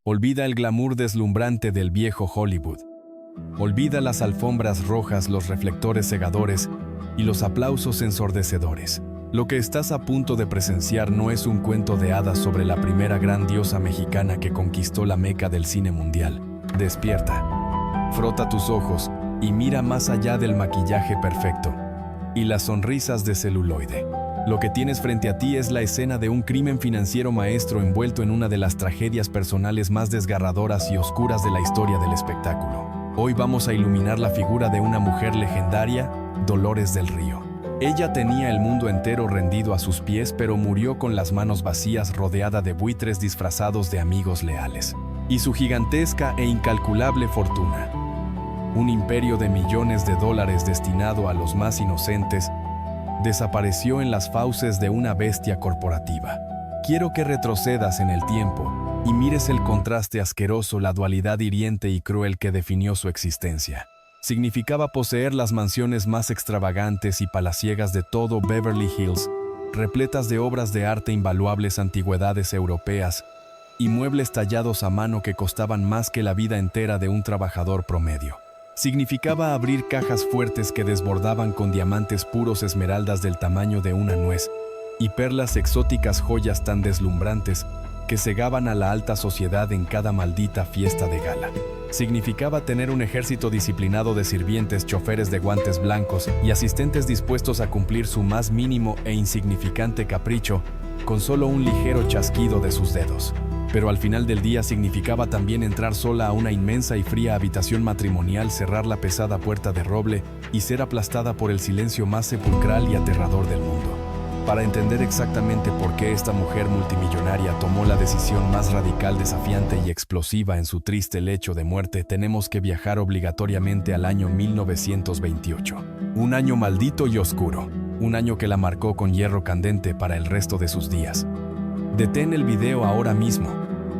Olvida el glamour deslumbrante del viejo Hollywood. Olvida las alfombras rojas, los reflectores cegadores y los aplausos ensordecedores. Lo que estás a punto de presenciar no es un cuento de hadas sobre la primera gran diosa mexicana que conquistó la meca del cine mundial. Despierta, frota tus ojos y mira más allá del maquillaje perfecto y las sonrisas de celuloide. Lo que tienes frente a ti es la escena de un crimen financiero maestro envuelto en una de las tragedias personales más desgarradoras y oscuras de la historia del espectáculo. Hoy vamos a iluminar la figura de una mujer legendaria, Dolores del Río. Ella tenía el mundo entero rendido a sus pies, pero murió con las manos vacías, rodeada de buitres disfrazados de amigos leales. Y su gigantesca e incalculable fortuna, un imperio de millones de dólares destinado a los más inocentes, desapareció en las fauces de una bestia corporativa. Quiero que retrocedas en el tiempo y mires el contraste asqueroso, la dualidad hiriente y cruel que definió su existencia. Significaba poseer las mansiones más extravagantes y palaciegas de todo Beverly Hills, repletas de obras de arte, invaluables antigüedades europeas y muebles tallados a mano que costaban más que la vida entera de un trabajador promedio. Significaba abrir cajas fuertes que desbordaban con diamantes puros, esmeraldas del tamaño de una nuez y perlas exóticas, joyas tan deslumbrantes que cegaban a la alta sociedad en cada maldita fiesta de gala. Significaba tener un ejército disciplinado de sirvientes, choferes de guantes blancos y asistentes dispuestos a cumplir su más mínimo e insignificante capricho con solo un ligero chasquido de sus dedos. Pero al final del día significaba también entrar sola a una inmensa y fría habitación matrimonial, cerrar la pesada puerta de roble y ser aplastada por el silencio más sepulcral y aterrador del mundo. Para entender exactamente por qué esta mujer multimillonaria tomó la decisión más radical, desafiante y explosiva en su triste lecho de muerte, tenemos que viajar obligatoriamente al año 1928. Un año maldito y oscuro. Un año que la marcó con hierro candente para el resto de sus días. Detén el video ahora mismo.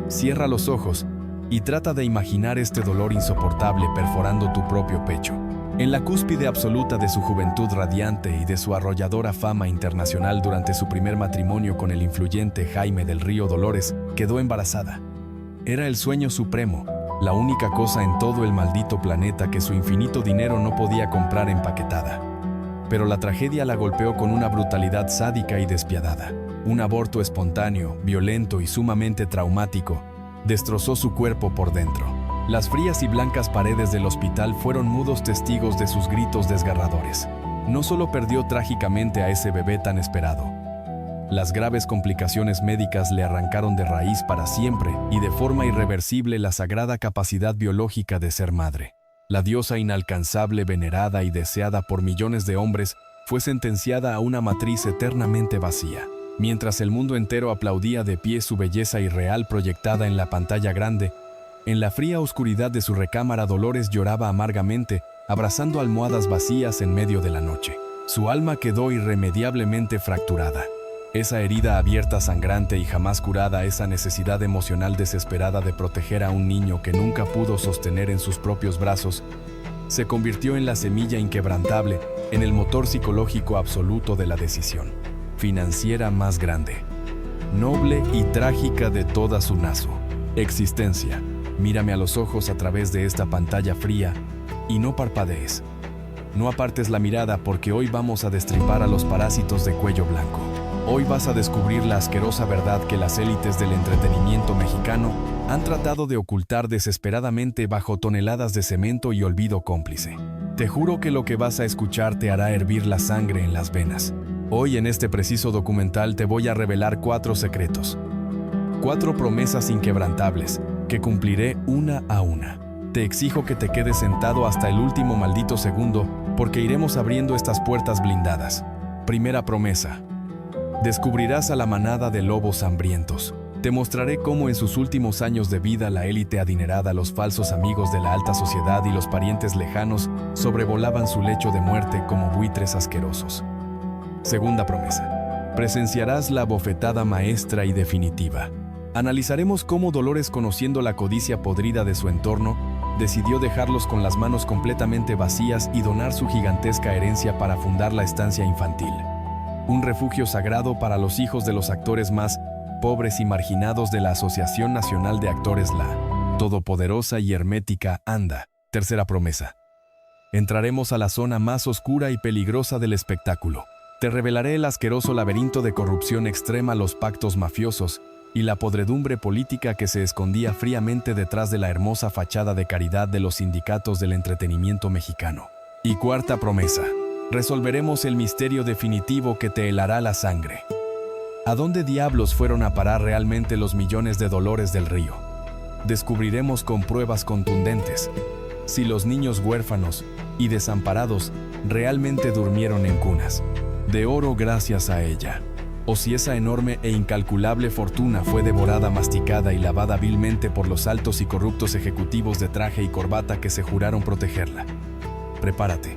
Cierra los ojos y trata de imaginar este dolor insoportable perforando tu propio pecho. En la cúspide absoluta de su juventud radiante y de su arrolladora fama internacional, durante su primer matrimonio con el influyente Jaime del Río, Dolores quedó embarazada. Era el sueño supremo, la única cosa en todo el maldito planeta que su infinito dinero no podía comprar empaquetada. Pero la tragedia la golpeó con una brutalidad sádica y despiadada. Un aborto espontáneo, violento y sumamente traumático destrozó su cuerpo por dentro. Las frías y blancas paredes del hospital fueron mudos testigos de sus gritos desgarradores. No solo perdió trágicamente a ese bebé tan esperado. Las graves complicaciones médicas le arrancaron de raíz para siempre y de forma irreversible la sagrada capacidad biológica de ser madre. La diosa inalcanzable, venerada y deseada por millones de hombres, fue sentenciada a una matriz eternamente vacía. Mientras el mundo entero aplaudía de pie su belleza irreal proyectada en la pantalla grande, en la fría oscuridad de su recámara, Dolores lloraba amargamente, abrazando almohadas vacías en medio de la noche. Su alma quedó irremediablemente fracturada. Esa herida abierta, sangrante y jamás curada, esa necesidad emocional desesperada de proteger a un niño que nunca pudo sostener en sus propios brazos, se convirtió en la semilla inquebrantable, en el motor psicológico absoluto de la decisión financiera más grande, noble y trágica de toda su existencia. Mírame a los ojos a través de esta pantalla fría y no parpadees. No apartes la mirada, porque hoy vamos a destripar a los parásitos de cuello blanco. Hoy vas a descubrir la asquerosa verdad que las élites del entretenimiento mexicano han tratado de ocultar desesperadamente bajo toneladas de cemento y olvido cómplice. Te juro que lo que vas a escuchar te hará hervir la sangre en las venas. Hoy, en este preciso documental, te voy a revelar 4 secretos. 4 promesas inquebrantables que cumpliré una a una. Te exijo que te quedes sentado hasta el último maldito segundo, porque iremos abriendo estas puertas blindadas. Primera promesa. Descubrirás a la manada de lobos hambrientos. Te mostraré cómo en sus últimos años de vida la élite adinerada, los falsos amigos de la alta sociedad y los parientes lejanos sobrevolaban su lecho de muerte como buitres asquerosos. Segunda promesa. Presenciarás la bofetada maestra y definitiva. Analizaremos cómo Dolores, conociendo la codicia podrida de su entorno, decidió dejarlos con las manos completamente vacías y donar su gigantesca herencia para fundar la estancia infantil. Un refugio sagrado para los hijos de los actores más pobres y marginados de la Asociación Nacional de Actores, la todopoderosa y hermética ANDA. Tercera promesa. Entraremos a la zona más oscura y peligrosa del espectáculo. Te revelaré el asqueroso laberinto de corrupción extrema, los pactos mafiosos y la podredumbre política que se escondía fríamente detrás de la hermosa fachada de caridad de los sindicatos del entretenimiento mexicano. Y cuarta promesa. Resolveremos el misterio definitivo que te helará la sangre. ¿A dónde diablos fueron a parar realmente los millones de Dolores del Río? Descubriremos con pruebas contundentes si los niños huérfanos y desamparados realmente durmieron en cunas de oro gracias a ella, o si esa enorme e incalculable fortuna fue devorada, masticada y lavada vilmente por los altos y corruptos ejecutivos de traje y corbata que se juraron protegerla. Prepárate,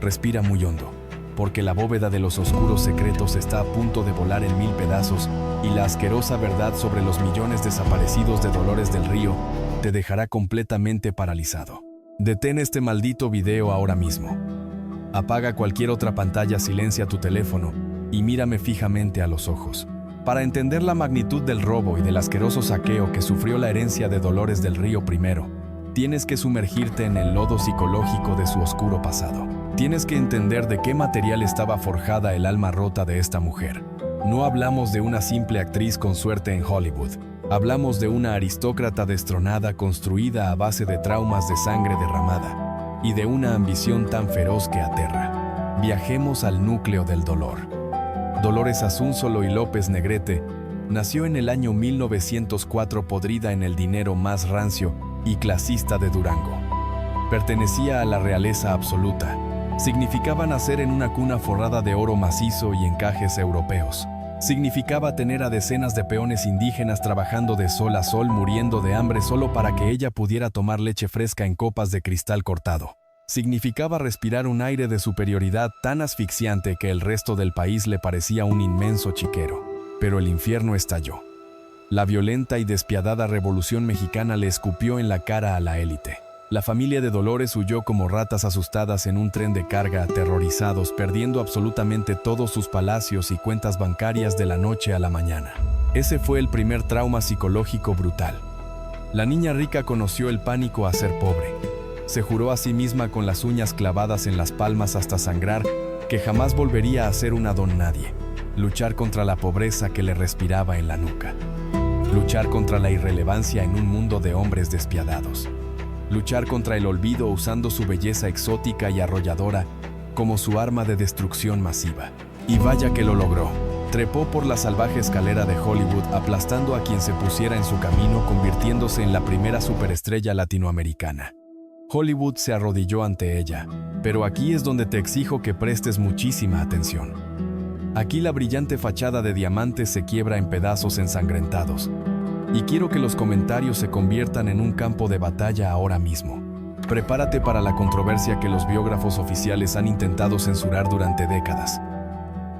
respira muy hondo, porque la bóveda de los oscuros secretos está a punto de volar en 1000 pedazos y la asquerosa verdad sobre los millones desaparecidos de Dolores del Río te dejará completamente paralizado. Detén este maldito video ahora mismo. Apaga cualquier otra pantalla, silencia tu teléfono y mírame fijamente a los ojos. Para entender la magnitud del robo y del asqueroso saqueo que sufrió la herencia de Dolores del Río primero, tienes que sumergirte en el lodo psicológico de su oscuro pasado. Tienes que entender de qué material estaba forjada el alma rota de esta mujer. No hablamos de una simple actriz con suerte en Hollywood. Hablamos de una aristócrata destronada construida a base de traumas de sangre derramada y de una ambición tan feroz que aterra. Viajemos al núcleo del dolor. Dolores Asúnzolo y López Negrete nació en el año 1904 podrida en el dinero más rancio y clasista de Durango. Pertenecía a la realeza absoluta. Significaba nacer en una cuna forrada de oro macizo y encajes europeos. Significaba tener a decenas de peones indígenas trabajando de sol a sol, muriendo de hambre solo para que ella pudiera tomar leche fresca en copas de cristal cortado. Significaba respirar un aire de superioridad tan asfixiante que el resto del país le parecía un inmenso chiquero. Pero el infierno estalló. La violenta y despiadada Revolución Mexicana le escupió en la cara a la élite. La familia de Dolores huyó como ratas asustadas en un tren de carga, aterrorizados, perdiendo absolutamente todos sus palacios y cuentas bancarias de la noche a la mañana. Ese fue el primer trauma psicológico brutal. La niña rica conoció el pánico a ser pobre. Se juró a sí misma con las uñas clavadas en las palmas hasta sangrar que jamás volvería a ser una don nadie. Luchar contra la pobreza que le respiraba en la nuca. Luchar contra la irrelevancia en un mundo de hombres despiadados. Luchar contra el olvido usando su belleza exótica y arrolladora como su arma de destrucción masiva. Y vaya que lo logró. Trepó por la salvaje escalera de Hollywood, aplastando a quien se pusiera en su camino, convirtiéndose en la primera superestrella latinoamericana. Hollywood se arrodilló ante ella, pero aquí es donde te exijo que prestes muchísima atención. Aquí la brillante fachada de diamantes se quiebra en pedazos ensangrentados. Y quiero que los comentarios se conviertan en un campo de batalla ahora mismo. Prepárate para la controversia que los biógrafos oficiales han intentado censurar durante décadas.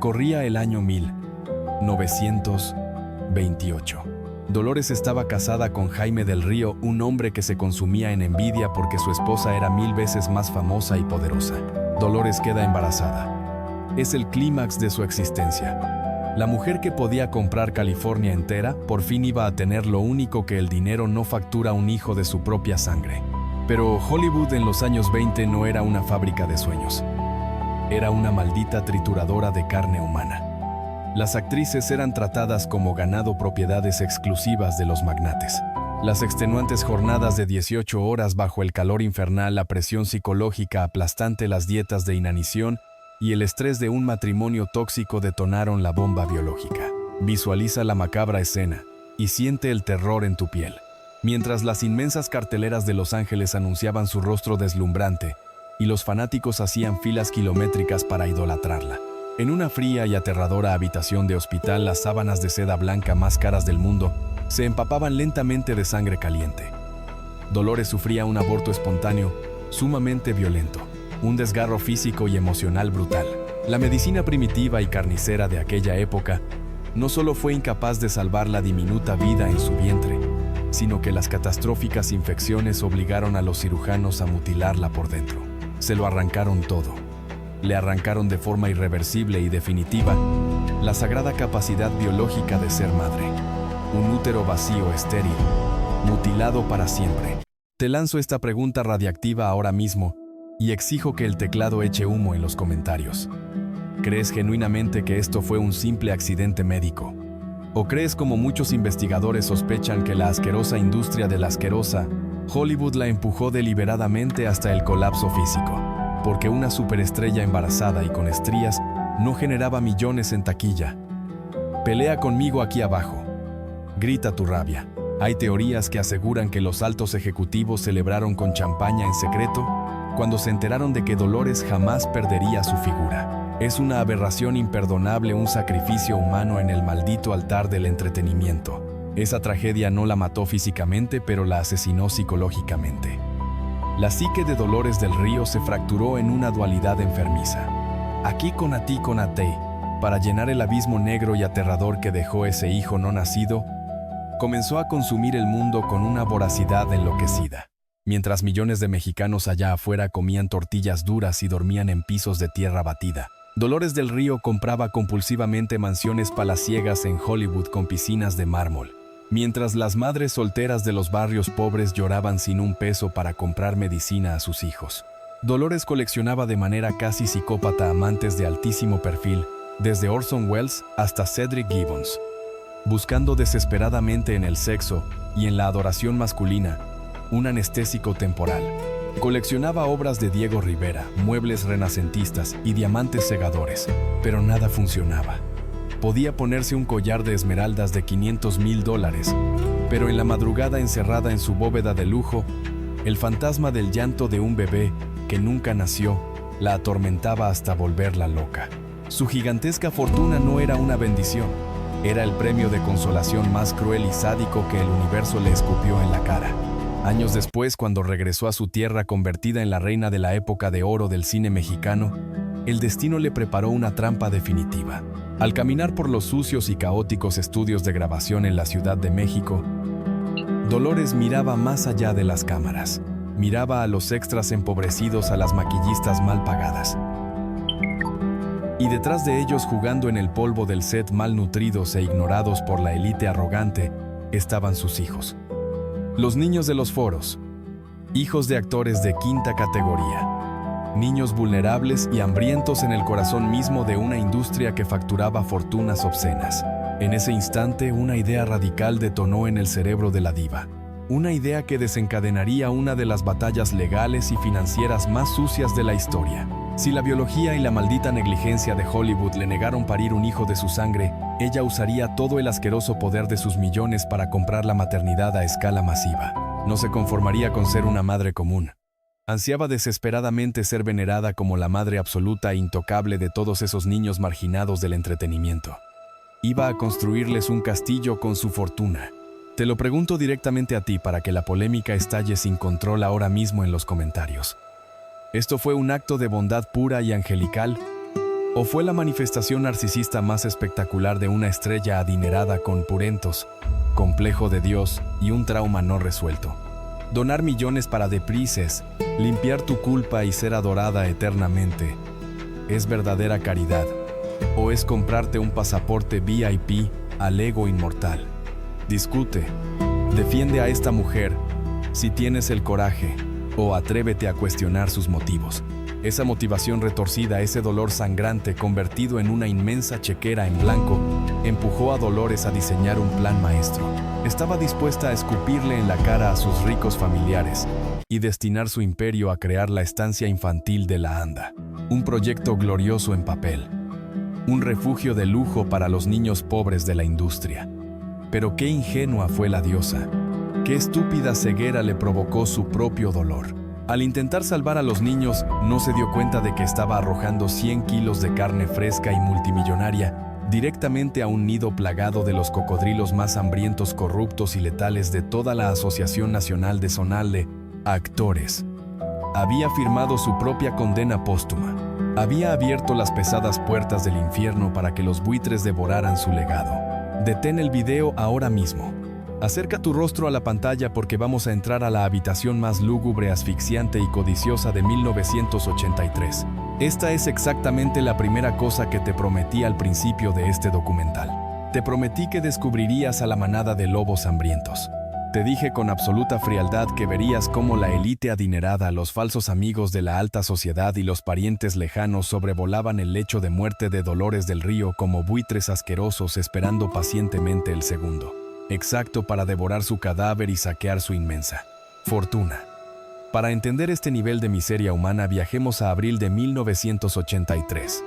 Corría el año 1928. Dolores estaba casada con Jaime del Río, un hombre que se consumía en envidia porque su esposa era 1000 veces más famosa y poderosa. Dolores queda embarazada. Es el clímax de su existencia. La mujer que podía comprar California entera, por fin iba a tener lo único que el dinero no factura, un hijo de su propia sangre. Pero Hollywood en los años 20 no era una fábrica de sueños. Era una maldita trituradora de carne humana. Las actrices eran tratadas como ganado, propiedades exclusivas de los magnates. Las extenuantes jornadas de 18 horas bajo el calor infernal, la presión psicológica aplastante, las dietas de inanición y el estrés de un matrimonio tóxico detonaron la bomba biológica. Visualiza la macabra escena y siente el terror en tu piel, mientras las inmensas carteleras de Los Ángeles anunciaban su rostro deslumbrante y los fanáticos hacían filas kilométricas para idolatrarla. En una fría y aterradora habitación de hospital, las sábanas de seda blanca más caras del mundo se empapaban lentamente de sangre caliente. Dolores sufría un aborto espontáneo, sumamente violento. Un desgarro físico y emocional brutal. La medicina primitiva y carnicera de aquella época no solo fue incapaz de salvar la diminuta vida en su vientre, sino que las catastróficas infecciones obligaron a los cirujanos a mutilarla por dentro. Se lo arrancaron todo. Le arrancaron de forma irreversible y definitiva la sagrada capacidad biológica de ser madre. Un útero vacío, estéril, mutilado para siempre. Te lanzo esta pregunta radiactiva ahora mismo y exijo que el teclado eche humo en los comentarios. ¿Crees genuinamente que esto fue un simple accidente médico? ¿O crees, como muchos investigadores sospechan, que la asquerosa industria de la asquerosa Hollywood la empujó deliberadamente hasta el colapso físico? Porque una superestrella embarazada y con estrías no generaba millones en taquilla. Pelea conmigo aquí abajo. Grita tu rabia. Hay teorías que aseguran que los altos ejecutivos celebraron con champaña en secreto cuando se enteraron de que Dolores jamás perdería su figura. Es una aberración imperdonable, un sacrificio humano en el maldito altar del entretenimiento. Esa tragedia no la mató físicamente, pero la asesinó psicológicamente. La psique de Dolores del Río se fracturó en una dualidad enfermiza. Aquí con Ati con Ate, para llenar el abismo negro y aterrador que dejó ese hijo no nacido, comenzó a consumir el mundo con una voracidad enloquecida. Mientras millones de mexicanos allá afuera comían tortillas duras y dormían en pisos de tierra batida, Dolores del Río compraba compulsivamente mansiones palaciegas en Hollywood con piscinas de mármol. Mientras las madres solteras de los barrios pobres lloraban sin un peso para comprar medicina a sus hijos, Dolores coleccionaba de manera casi psicópata amantes de altísimo perfil, desde Orson Welles hasta Cedric Gibbons, buscando desesperadamente en el sexo y en la adoración masculina un anestésico temporal. Coleccionaba obras de Diego Rivera, muebles renacentistas y diamantes segadores, pero nada funcionaba. Podía ponerse un collar de esmeraldas de $500,000, pero en la madrugada, encerrada en su bóveda de lujo, el fantasma del llanto de un bebé que nunca nació la atormentaba hasta volverla loca. Su gigantesca fortuna no era una bendición, era el premio de consolación más cruel y sádico que el universo le escupió en la cara. Años después, cuando regresó a su tierra convertida en la reina de la época de oro del cine mexicano, el destino le preparó una trampa definitiva. Al caminar por los sucios y caóticos estudios de grabación en la Ciudad de México, Dolores miraba más allá de las cámaras. Miraba a los extras empobrecidos, a las maquillistas mal pagadas. Y detrás de ellos, jugando en el polvo del set, malnutridos e ignorados por la élite arrogante, estaban sus hijos. Los niños de los foros, hijos de actores de quinta categoría. Niños vulnerables y hambrientos en el corazón mismo de una industria que facturaba fortunas obscenas. En ese instante, una idea radical detonó en el cerebro de la diva. Una idea que desencadenaría una de las batallas legales y financieras más sucias de la historia. Si la biología y la maldita negligencia de Hollywood le negaron parir un hijo de su sangre, ella usaría todo el asqueroso poder de sus millones para comprar la maternidad a escala masiva. No se conformaría con ser una madre común. Ansiaba desesperadamente ser venerada como la madre absoluta e intocable de todos esos niños marginados del entretenimiento. Iba a construirles un castillo con su fortuna. Te lo pregunto directamente a ti para que la polémica estalle sin control ahora mismo en los comentarios. ¿Esto fue un acto de bondad pura y angelical? ¿O fue la manifestación narcisista más espectacular de una estrella adinerada con purentos, complejo de Dios y un trauma no resuelto? Donar millones para deprises, limpiar tu culpa y ser adorada eternamente, ¿es verdadera caridad? ¿O es comprarte un pasaporte VIP al ego inmortal? Discute, defiende a esta mujer si tienes el coraje, o atrévete a cuestionar sus motivos. Esa motivación retorcida, ese dolor sangrante convertido en una inmensa chequera en blanco, empujó a Dolores a diseñar un plan maestro. Estaba dispuesta a escupirle en la cara a sus ricos familiares y destinar su imperio a crear la estancia infantil de la Anda. Un proyecto glorioso en papel. Un refugio de lujo para los niños pobres de la industria. Pero qué ingenua fue la diosa. Qué estúpida ceguera le provocó su propio dolor. Al intentar salvar a los niños, no se dio cuenta de que estaba arrojando 100 kilos de carne fresca y multimillonaria directamente a un nido plagado de los cocodrilos más hambrientos, corruptos y letales de toda la Asociación Nacional de Sonal Actores. Había firmado su propia condena póstuma. Había abierto las pesadas puertas del infierno para que los buitres devoraran su legado. Detén el video ahora mismo. Acerca tu rostro a la pantalla porque vamos a entrar a la habitación más lúgubre, asfixiante y codiciosa de 1983. Esta es exactamente la primera cosa que te prometí al principio de este documental. Te prometí que descubrirías a la manada de lobos hambrientos. Te dije con absoluta frialdad que verías cómo la élite adinerada, los falsos amigos de la alta sociedad y los parientes lejanos sobrevolaban el lecho de muerte de Dolores del Río como buitres asquerosos esperando pacientemente el segundo. Exacto, para devorar su cadáver y saquear su inmensa fortuna. Para entender este nivel de miseria humana, viajemos a abril de 1983.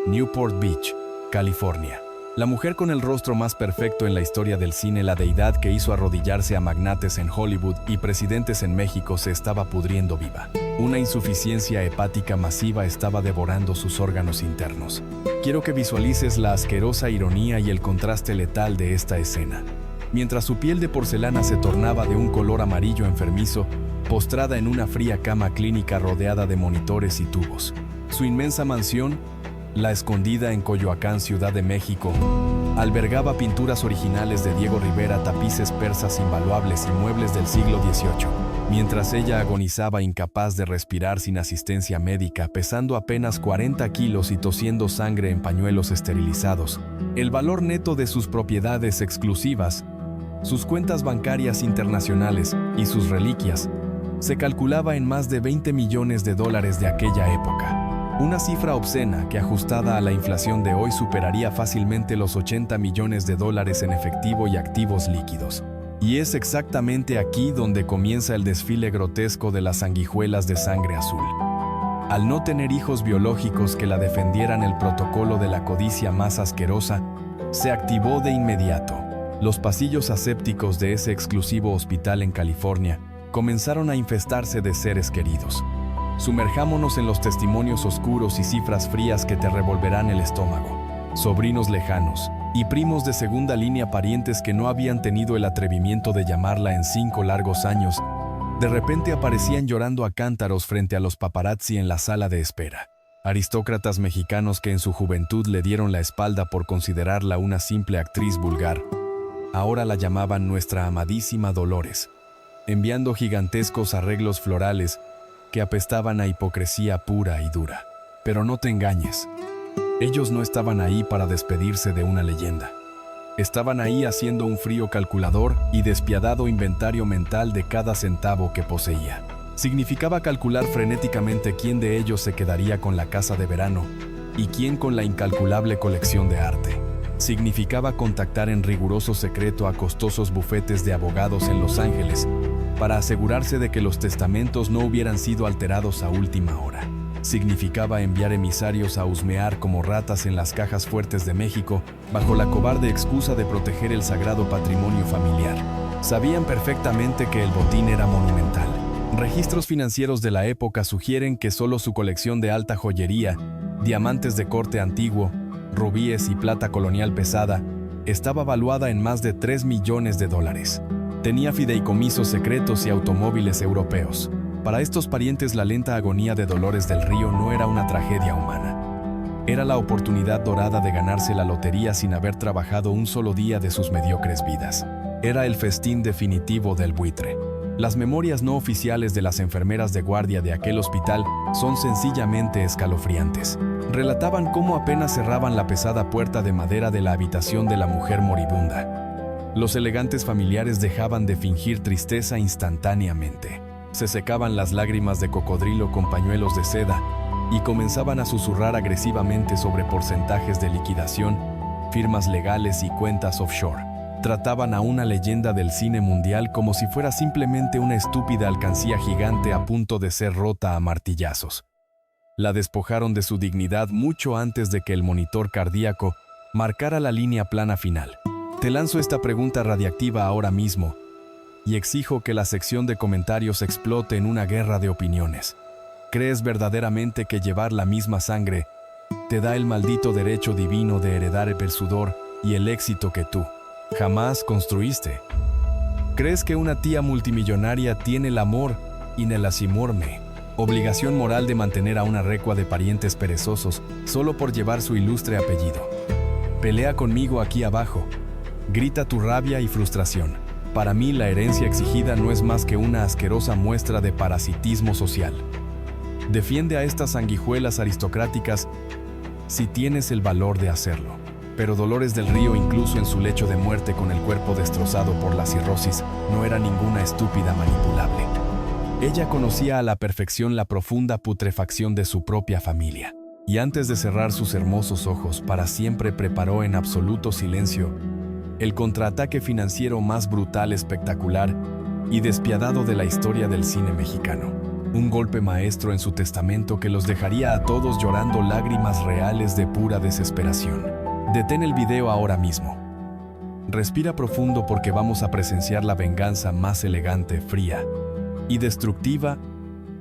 Newport Beach, California. La mujer con el rostro más perfecto en la historia del cine, la deidad que hizo arrodillarse a magnates en Hollywood y presidentes en México, se estaba pudriendo viva. Una insuficiencia hepática masiva estaba devorando sus órganos internos. Quiero que visualices la asquerosa ironía y el contraste letal de esta escena. Mientras su piel de porcelana se tornaba de un color amarillo enfermizo, postrada en una fría cama clínica rodeada de monitores y tubos. Su inmensa mansión, La Escondida en Coyoacán, Ciudad de México, albergaba pinturas originales de Diego Rivera, tapices persas invaluables y muebles del siglo XVIII. Mientras ella agonizaba incapaz de respirar sin asistencia médica, pesando apenas 40 kilos y tosiendo sangre en pañuelos esterilizados, el valor neto de sus propiedades exclusivas, sus cuentas bancarias internacionales y sus reliquias se calculaba en más de $20 millones de aquella época. Una cifra obscena que, ajustada a la inflación de hoy, superaría fácilmente los $80 millones en efectivo y activos líquidos. Y es exactamente aquí donde comienza el desfile grotesco de las sanguijuelas de sangre azul. Al no tener hijos biológicos que la defendieran, el protocolo de la codicia más asquerosa se activó de inmediato. Los pasillos asépticos de ese exclusivo hospital en California comenzaron a infestarse de seres queridos. Sumerjámonos en los testimonios oscuros y cifras frías que te revolverán el estómago. Sobrinos lejanos y primos de segunda línea, parientes que no habían tenido el atrevimiento de llamarla en 5 largos años, de repente aparecían llorando a cántaros frente a los paparazzi en la sala de espera. Aristócratas mexicanos que en su juventud le dieron la espalda por considerarla una simple actriz vulgar, ahora la llamaban nuestra amadísima Dolores, enviando gigantescos arreglos florales que apestaban a hipocresía pura y dura. Pero no te engañes, ellos no estaban ahí para despedirse de una leyenda. Estaban ahí haciendo un frío calculador y despiadado inventario mental de cada centavo que poseía. Significaba calcular frenéticamente quién de ellos se quedaría con la casa de verano y quién con la incalculable colección de arte. Significaba contactar en riguroso secreto a costosos bufetes de abogados en Los Ángeles para asegurarse de que los testamentos no hubieran sido alterados a última hora. Significaba enviar emisarios a husmear como ratas en las cajas fuertes de México bajo la cobarde excusa de proteger el sagrado patrimonio familiar. Sabían perfectamente que el botín era monumental. Registros financieros de la época sugieren que solo su colección de alta joyería, diamantes de corte antiguo, rubíes y plata colonial pesada, estaba valuada en más de $3 millones. Tenía fideicomisos secretos y automóviles europeos. Para estos parientes, la lenta agonía de Dolores del Río no era una tragedia humana. Era la oportunidad dorada de ganarse la lotería sin haber trabajado un solo día de sus mediocres vidas. Era el festín definitivo del buitre. Las memorias no oficiales de las enfermeras de guardia de aquel hospital son sencillamente escalofriantes. Relataban cómo apenas cerraban la pesada puerta de madera de la habitación de la mujer moribunda, los elegantes familiares dejaban de fingir tristeza instantáneamente. Se secaban las lágrimas de cocodrilo con pañuelos de seda y comenzaban a susurrar agresivamente sobre porcentajes de liquidación, firmas legales y cuentas offshore. Trataban a una leyenda del cine mundial como si fuera simplemente una estúpida alcancía gigante a punto de ser rota a martillazos. La despojaron de su dignidad mucho antes de que el monitor cardíaco marcara la línea plana final. Te lanzo esta pregunta radiactiva ahora mismo y exijo que la sección de comentarios explote en una guerra de opiniones. ¿Crees verdaderamente que llevar la misma sangre te da el maldito derecho divino de heredar el sudor y el éxito que tú jamás construiste? ¿Crees que una tía multimillonaria tiene el amor y nelasimorme obligación moral de mantener a una recua de parientes perezosos solo por llevar su ilustre apellido? Pelea conmigo aquí abajo. Grita tu rabia y frustración. Para mí, la herencia exigida no es más que una asquerosa muestra de parasitismo social. Defiende a estas sanguijuelas aristocráticas si tienes el valor de hacerlo. Pero Dolores del Río, incluso en su lecho de muerte con el cuerpo destrozado por la cirrosis, no era ninguna estúpida manipulable. Ella conocía a la perfección la profunda putrefacción de su propia familia. Y antes de cerrar sus hermosos ojos para siempre, preparó en absoluto silencio el contraataque financiero más brutal, espectacular y despiadado de la historia del cine mexicano. Un golpe maestro en su testamento que los dejaría a todos llorando lágrimas reales de pura desesperación. Detén el video ahora mismo. Respira profundo porque vamos a presenciar la venganza más elegante, fría y destructiva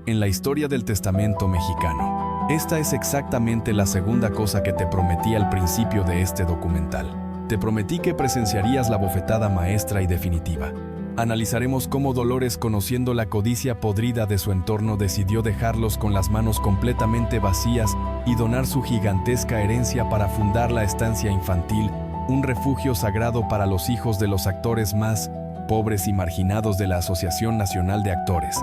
en la historia del testamento mexicano. Esta es exactamente la segunda cosa que te prometí al principio de este documental. Te prometí que presenciarías la bofetada maestra y definitiva. Analizaremos cómo Dolores, conociendo la codicia podrida de su entorno, decidió dejarlos con las manos completamente vacías y donar su gigantesca herencia para fundar la estancia infantil, un refugio sagrado para los hijos de los actores más pobres y marginados de la Asociación Nacional de Actores.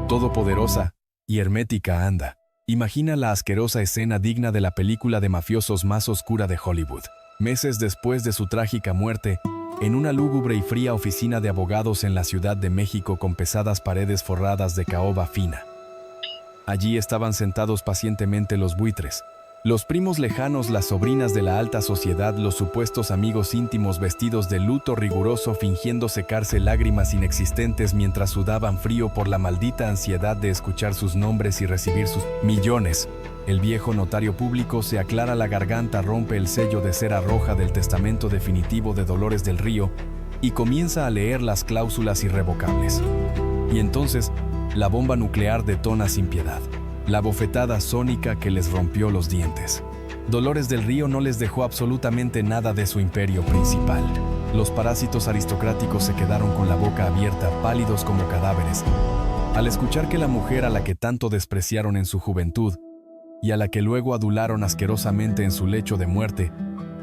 Todopoderosa y hermética anda. Imagina la asquerosa escena digna de la película de mafiosos más oscura de Hollywood. Meses después de su trágica muerte, en una lúgubre y fría oficina de abogados en la Ciudad de México con pesadas paredes forradas de caoba fina. Allí estaban sentados pacientemente los buitres, los primos lejanos, las sobrinas de la alta sociedad, los supuestos amigos íntimos vestidos de luto riguroso, fingiendo secarse lágrimas inexistentes mientras sudaban frío por la maldita ansiedad de escuchar sus nombres y recibir sus millones. El viejo notario público se aclara la garganta, rompe el sello de cera roja del testamento definitivo de Dolores del Río y comienza a leer las cláusulas irrevocables. Y entonces, la bomba nuclear detona sin piedad. La bofetada sónica que les rompió los dientes. Dolores del Río no les dejó absolutamente nada de su imperio principal. Los parásitos aristocráticos se quedaron con la boca abierta, pálidos como cadáveres, al escuchar que la mujer a la que tanto despreciaron en su juventud y a la que luego adularon asquerosamente en su lecho de muerte,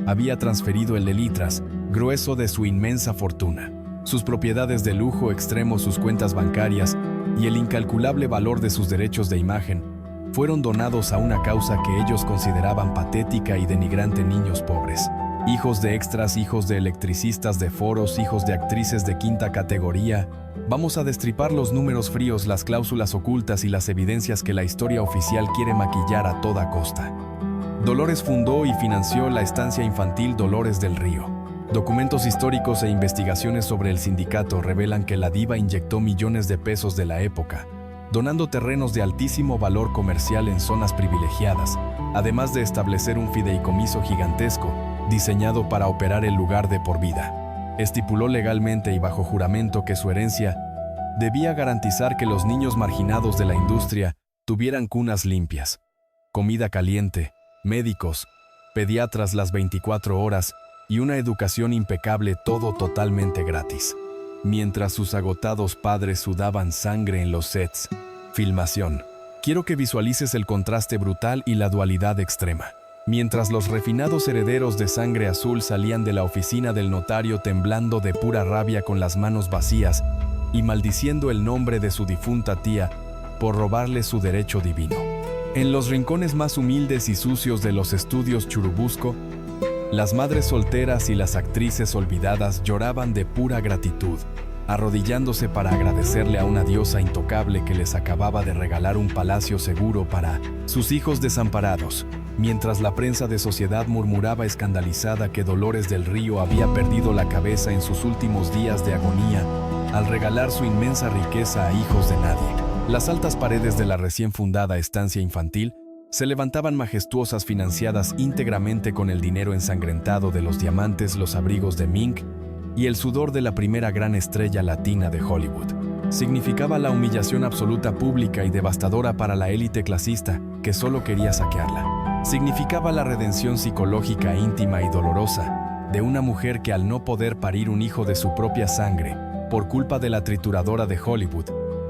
había transferido el elitras grueso de su inmensa fortuna, sus propiedades de lujo extremo, sus cuentas bancarias y el incalculable valor de sus derechos de imagen fueron donados a una causa que ellos consideraban patética y denigrante: niños pobres, hijos de extras, hijos de electricistas de foros, hijos de actrices de quinta categoría. Vamos a destripar los números fríos, las cláusulas ocultas y las evidencias que la historia oficial quiere maquillar a toda costa. Dolores fundó y financió la estancia infantil Dolores del Río. Documentos históricos e investigaciones sobre el sindicato revelan que la diva inyectó millones de pesos de la época, donando terrenos de altísimo valor comercial en zonas privilegiadas, además de establecer un fideicomiso gigantesco, diseñado para operar el lugar de por vida. Estipuló legalmente y bajo juramento que su herencia debía garantizar que los niños marginados de la industria tuvieran cunas limpias, comida caliente, médicos, pediatras las 24 horas y una educación impecable, todo totalmente gratis. Mientras sus agotados padres sudaban sangre en los sets. Filmación. Quiero que visualices el contraste brutal y la dualidad extrema. Mientras los refinados herederos de sangre azul salían de la oficina del notario temblando de pura rabia, con las manos vacías y maldiciendo el nombre de su difunta tía por robarle su derecho divino. En los rincones más humildes y sucios de los estudios Churubusco, las madres solteras y las actrices olvidadas lloraban de pura gratitud, arrodillándose para agradecerle a una diosa intocable que les acababa de regalar un palacio seguro para sus hijos desamparados, mientras la prensa de sociedad murmuraba escandalizada que Dolores del Río había perdido la cabeza en sus últimos días de agonía al regalar su inmensa riqueza a hijos de nadie. Las altas paredes de la recién fundada estancia infantil se levantaban majestuosas, financiadas íntegramente con el dinero ensangrentado de los diamantes, los abrigos de mink y el sudor de la primera gran estrella latina de Hollywood. Significaba la humillación absoluta, pública y devastadora para la élite clasista que solo quería saquearla. Significaba la redención psicológica, íntima y dolorosa de una mujer que, al no poder parir un hijo de su propia sangre por culpa de la trituradora de Hollywood,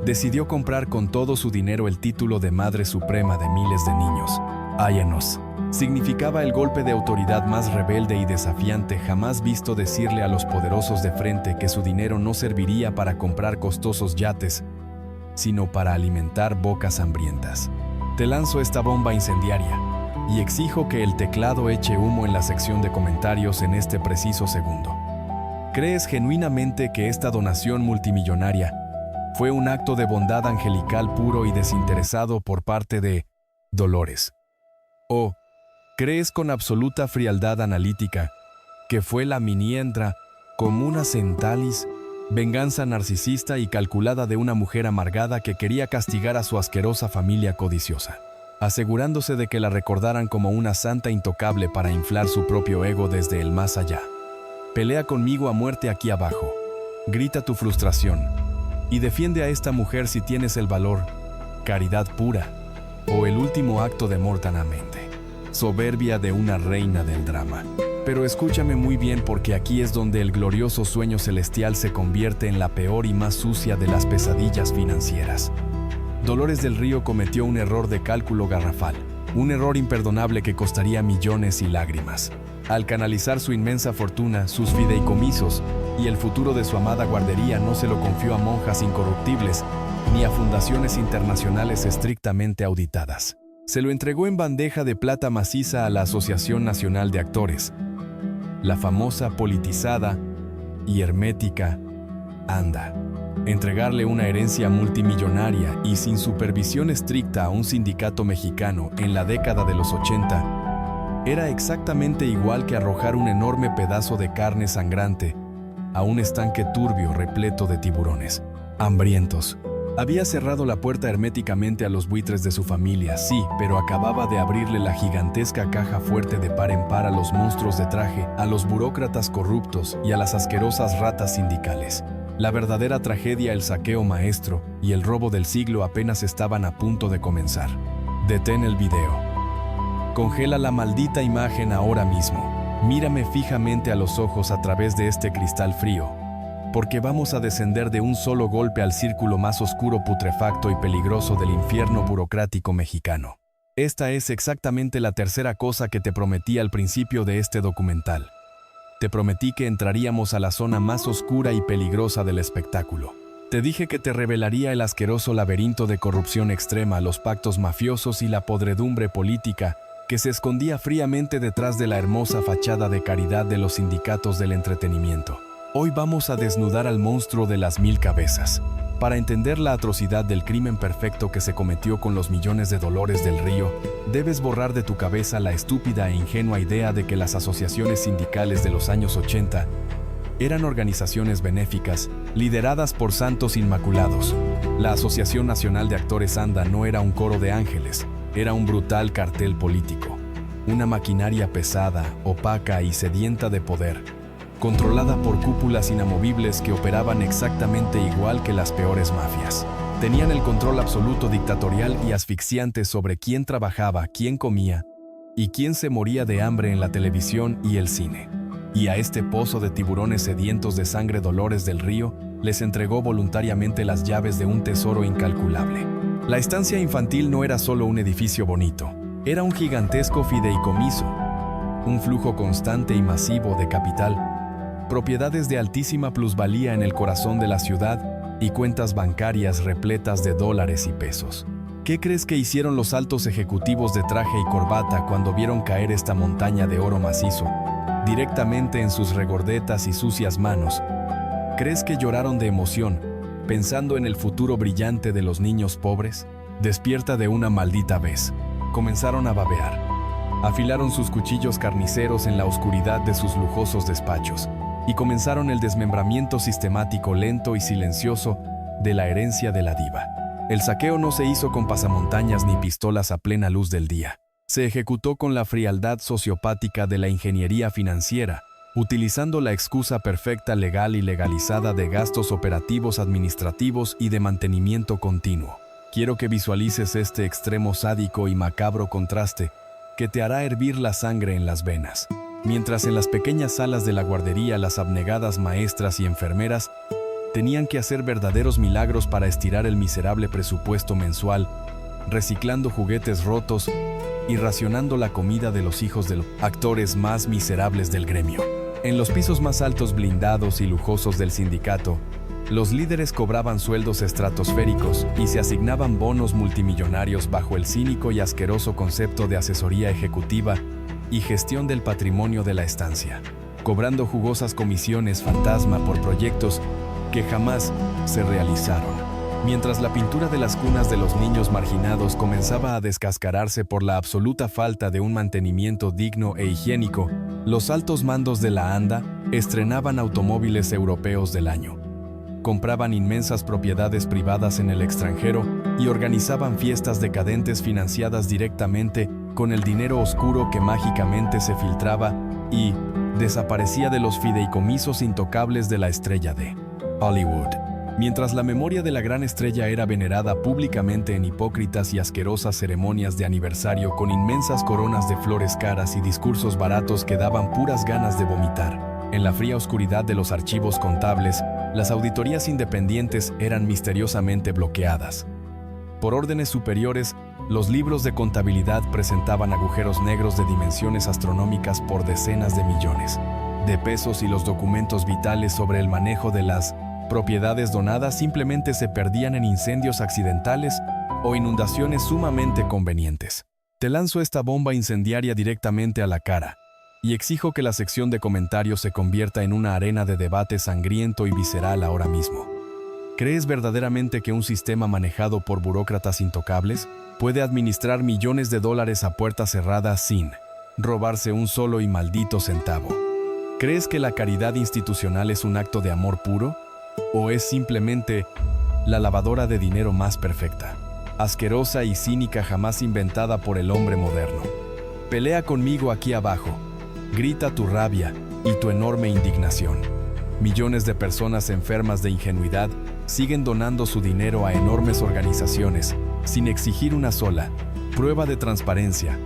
decidió comprar con todo su dinero el título de Madre Suprema de miles de niños. Áyanos. Significaba el golpe de autoridad más rebelde y desafiante jamás visto: decirle a los poderosos de frente que su dinero no serviría para comprar costosos yates, sino para alimentar bocas hambrientas. Te lanzo esta bomba incendiaria y exijo que el teclado eche humo en la sección de comentarios en este preciso segundo. ¿Crees genuinamente que esta donación multimillonaria fue un acto de bondad angelical puro y desinteresado por parte de Dolores? ¿O crees con absoluta frialdad analítica que fue la miniendra comuna centalis, venganza narcisista y calculada de una mujer amargada que quería castigar a su asquerosa familia codiciosa, asegurándose de que la recordaran como una santa intocable para inflar su propio ego desde el más allá? Pelea conmigo a muerte aquí abajo. Grita tu frustración y defiende a esta mujer si tienes el valor, caridad pura o el último acto de amor tanamente. Soberbia de una reina del drama. Pero escúchame muy bien, porque aquí es donde el glorioso sueño celestial se convierte en la peor y más sucia de las pesadillas financieras. Dolores del Río cometió un error de cálculo garrafal, un error imperdonable que costaría millones y lágrimas. Al canalizar su inmensa fortuna, sus fideicomisos y el futuro de su amada guardería, no se lo confió a monjas incorruptibles ni a fundaciones internacionales estrictamente auditadas. Se lo entregó en bandeja de plata maciza a la Asociación Nacional de Actores, la famosa, politizada y hermética ANDA. Entregarle una herencia multimillonaria y sin supervisión estricta a un sindicato mexicano en la década de los 80 era exactamente igual que arrojar un enorme pedazo de carne sangrante a un estanque turbio repleto de tiburones hambrientos. Había cerrado la puerta herméticamente a los buitres de su familia, sí, pero acababa de abrirle la gigantesca caja fuerte de par en par a los monstruos de traje, a los burócratas corruptos y a las asquerosas ratas sindicales. La verdadera tragedia, el saqueo maestro y el robo del siglo apenas estaban a punto de comenzar. Detén el video. Congela la maldita imagen ahora mismo. Mírame fijamente a los ojos a través de este cristal frío, porque vamos a descender de un solo golpe al círculo más oscuro, putrefacto y peligroso del infierno burocrático mexicano. Esta es exactamente la tercera cosa que te prometí al principio de este documental. Te prometí que entraríamos a la zona más oscura y peligrosa del espectáculo. Te dije que te revelaría el asqueroso laberinto de corrupción extrema, los pactos mafiosos y la podredumbre política que se escondía fríamente detrás de la hermosa fachada de caridad de los sindicatos del entretenimiento. Hoy vamos a desnudar al monstruo de las 1000 cabezas. Para entender la atrocidad del crimen perfecto que se cometió con los millones de Dolores del Río, debes borrar de tu cabeza la estúpida e ingenua idea de que las asociaciones sindicales de los años 80 eran organizaciones benéficas, lideradas por santos inmaculados. La Asociación Nacional de Actores ANDA no era un coro de ángeles, era un brutal cartel político, una maquinaria pesada, opaca y sedienta de poder, controlada por cúpulas inamovibles que operaban exactamente igual que las peores mafias. Tenían el control absoluto, dictatorial y asfixiante sobre quién trabajaba, quién comía y quién se moría de hambre en la televisión y el cine. Y a este pozo de tiburones sedientos de sangre, Dolores del Río les entregó voluntariamente las llaves de un tesoro incalculable. La estancia infantil no era solo un edificio bonito, era un gigantesco fideicomiso, un flujo constante y masivo de capital, propiedades de altísima plusvalía en el corazón de la ciudad y cuentas bancarias repletas de dólares y pesos. ¿Qué crees que hicieron los altos ejecutivos de traje y corbata cuando vieron caer esta montaña de oro macizo directamente en sus regordetas y sucias manos? ¿Crees que lloraron de emoción, pensando en el futuro brillante de los niños pobres? Despierta de una maldita vez. Comenzaron a babear. Afilaron sus cuchillos carniceros en la oscuridad de sus lujosos despachos y comenzaron el desmembramiento sistemático, lento y silencioso de la herencia de la diva. El saqueo no se hizo con pasamontañas ni pistolas a plena luz del día. Se ejecutó con la frialdad sociopática de la ingeniería financiera, utilizando la excusa perfecta, legal y legalizada de gastos operativos, administrativos y de mantenimiento continuo. Quiero que visualices este extremo sádico y macabro contraste que te hará hervir la sangre en las venas. Mientras en las pequeñas salas de la guardería las abnegadas maestras y enfermeras tenían que hacer verdaderos milagros para estirar el miserable presupuesto mensual, reciclando juguetes rotos y racionando la comida de los hijos de los actores más miserables del gremio. En los pisos más altos, blindados y lujosos del sindicato, Los líderes cobraban sueldos estratosféricos y se asignaban bonos multimillonarios bajo el cínico y asqueroso concepto de asesoría ejecutiva y gestión del patrimonio de la estancia, cobrando jugosas comisiones fantasma por proyectos que jamás se realizaron. Mientras la pintura de las cunas de los niños marginados comenzaba a descascararse por la absoluta falta de un mantenimiento digno e higiénico, los altos mandos de la ANDA estrenaban automóviles europeos del año, compraban inmensas propiedades privadas en el extranjero y organizaban fiestas decadentes financiadas directamente con el dinero oscuro que mágicamente se filtraba y desaparecía de los fideicomisos intocables de la estrella de Hollywood. Mientras la memoria de la gran estrella era venerada públicamente en hipócritas y asquerosas ceremonias de aniversario con inmensas coronas de flores caras y discursos baratos que daban puras ganas de vomitar, en la fría oscuridad de los archivos contables, las auditorías independientes eran misteriosamente bloqueadas. Por órdenes superiores, los libros de contabilidad presentaban agujeros negros de dimensiones astronómicas por decenas de millones de pesos y los documentos vitales sobre el manejo de las propiedades donadas simplemente se perdían en incendios accidentales o inundaciones sumamente convenientes. Te lanzo esta bomba incendiaria directamente a la cara y exijo que la sección de comentarios se convierta en una arena de debate sangriento y visceral ahora mismo. ¿Crees verdaderamente que un sistema manejado por burócratas intocables puede administrar millones de dólares a puerta cerrada sin robarse un solo y maldito centavo? ¿Crees que la caridad institucional es un acto de amor puro? ¿O es simplemente la lavadora de dinero más perfecta, asquerosa y cínica jamás inventada por el hombre moderno? Pelea conmigo aquí abajo. Grita tu rabia y tu enorme indignación. Millones de personas enfermas de ingenuidad siguen donando su dinero a enormes organizaciones sin exigir una sola prueba de transparencia,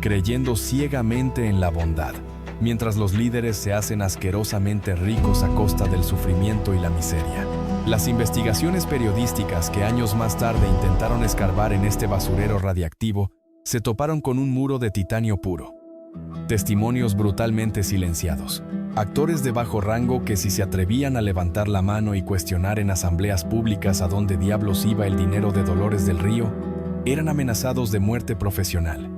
creyendo ciegamente en la bondad, mientras los líderes se hacen asquerosamente ricos a costa del sufrimiento y la miseria. Las investigaciones periodísticas que años más tarde intentaron escarbar en este basurero radiactivo se toparon con un muro de titanio puro. Testimonios brutalmente silenciados. Actores de bajo rango que si se atrevían a levantar la mano y cuestionar en asambleas públicas a dónde diablos iba el dinero de Dolores del Río, eran amenazados de muerte profesional,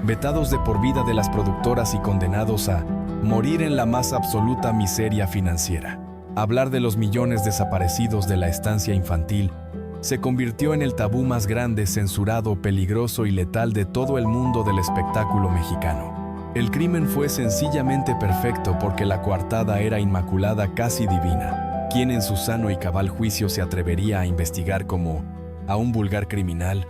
vetados de por vida de las productoras y condenados a morir en la más absoluta miseria financiera. Hablar de los millones desaparecidos de la estancia infantil se convirtió en el tabú más grande, censurado, peligroso y letal de todo el mundo del espectáculo mexicano. El crimen fue sencillamente perfecto porque la coartada era inmaculada, casi divina. ¿Quién en su sano y cabal juicio se atrevería a investigar como a un vulgar criminal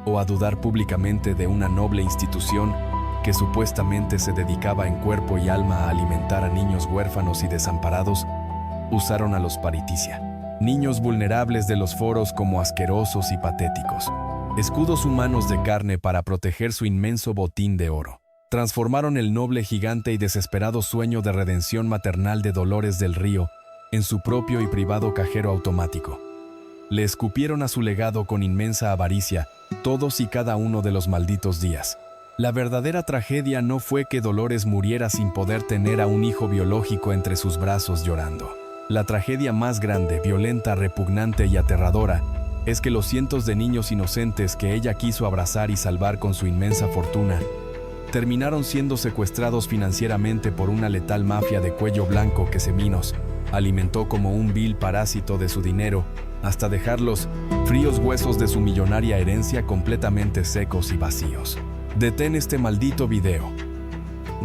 o a dudar públicamente de una noble institución que supuestamente se dedicaba en cuerpo y alma a alimentar a niños huérfanos y desamparados? Usaron a los pariticia, niños vulnerables de los foros como asquerosos y patéticos, escudos humanos de carne para proteger su inmenso botín de oro. Transformaron el noble, gigante y desesperado sueño de redención maternal de Dolores del Río en su propio y privado cajero automático. Le escupieron a su legado con inmensa avaricia todos y cada uno de los malditos días. La verdadera tragedia no fue que Dolores muriera sin poder tener a un hijo biológico entre sus brazos llorando. La tragedia más grande, violenta, repugnante y aterradora es que los cientos de niños inocentes que ella quiso abrazar y salvar con su inmensa fortuna terminaron siendo secuestrados financieramente por una letal mafia de cuello blanco que Seminos alimentó como un vil parásito de su dinero hasta dejar los fríos huesos de su millonaria herencia completamente secos y vacíos. Detén este maldito video.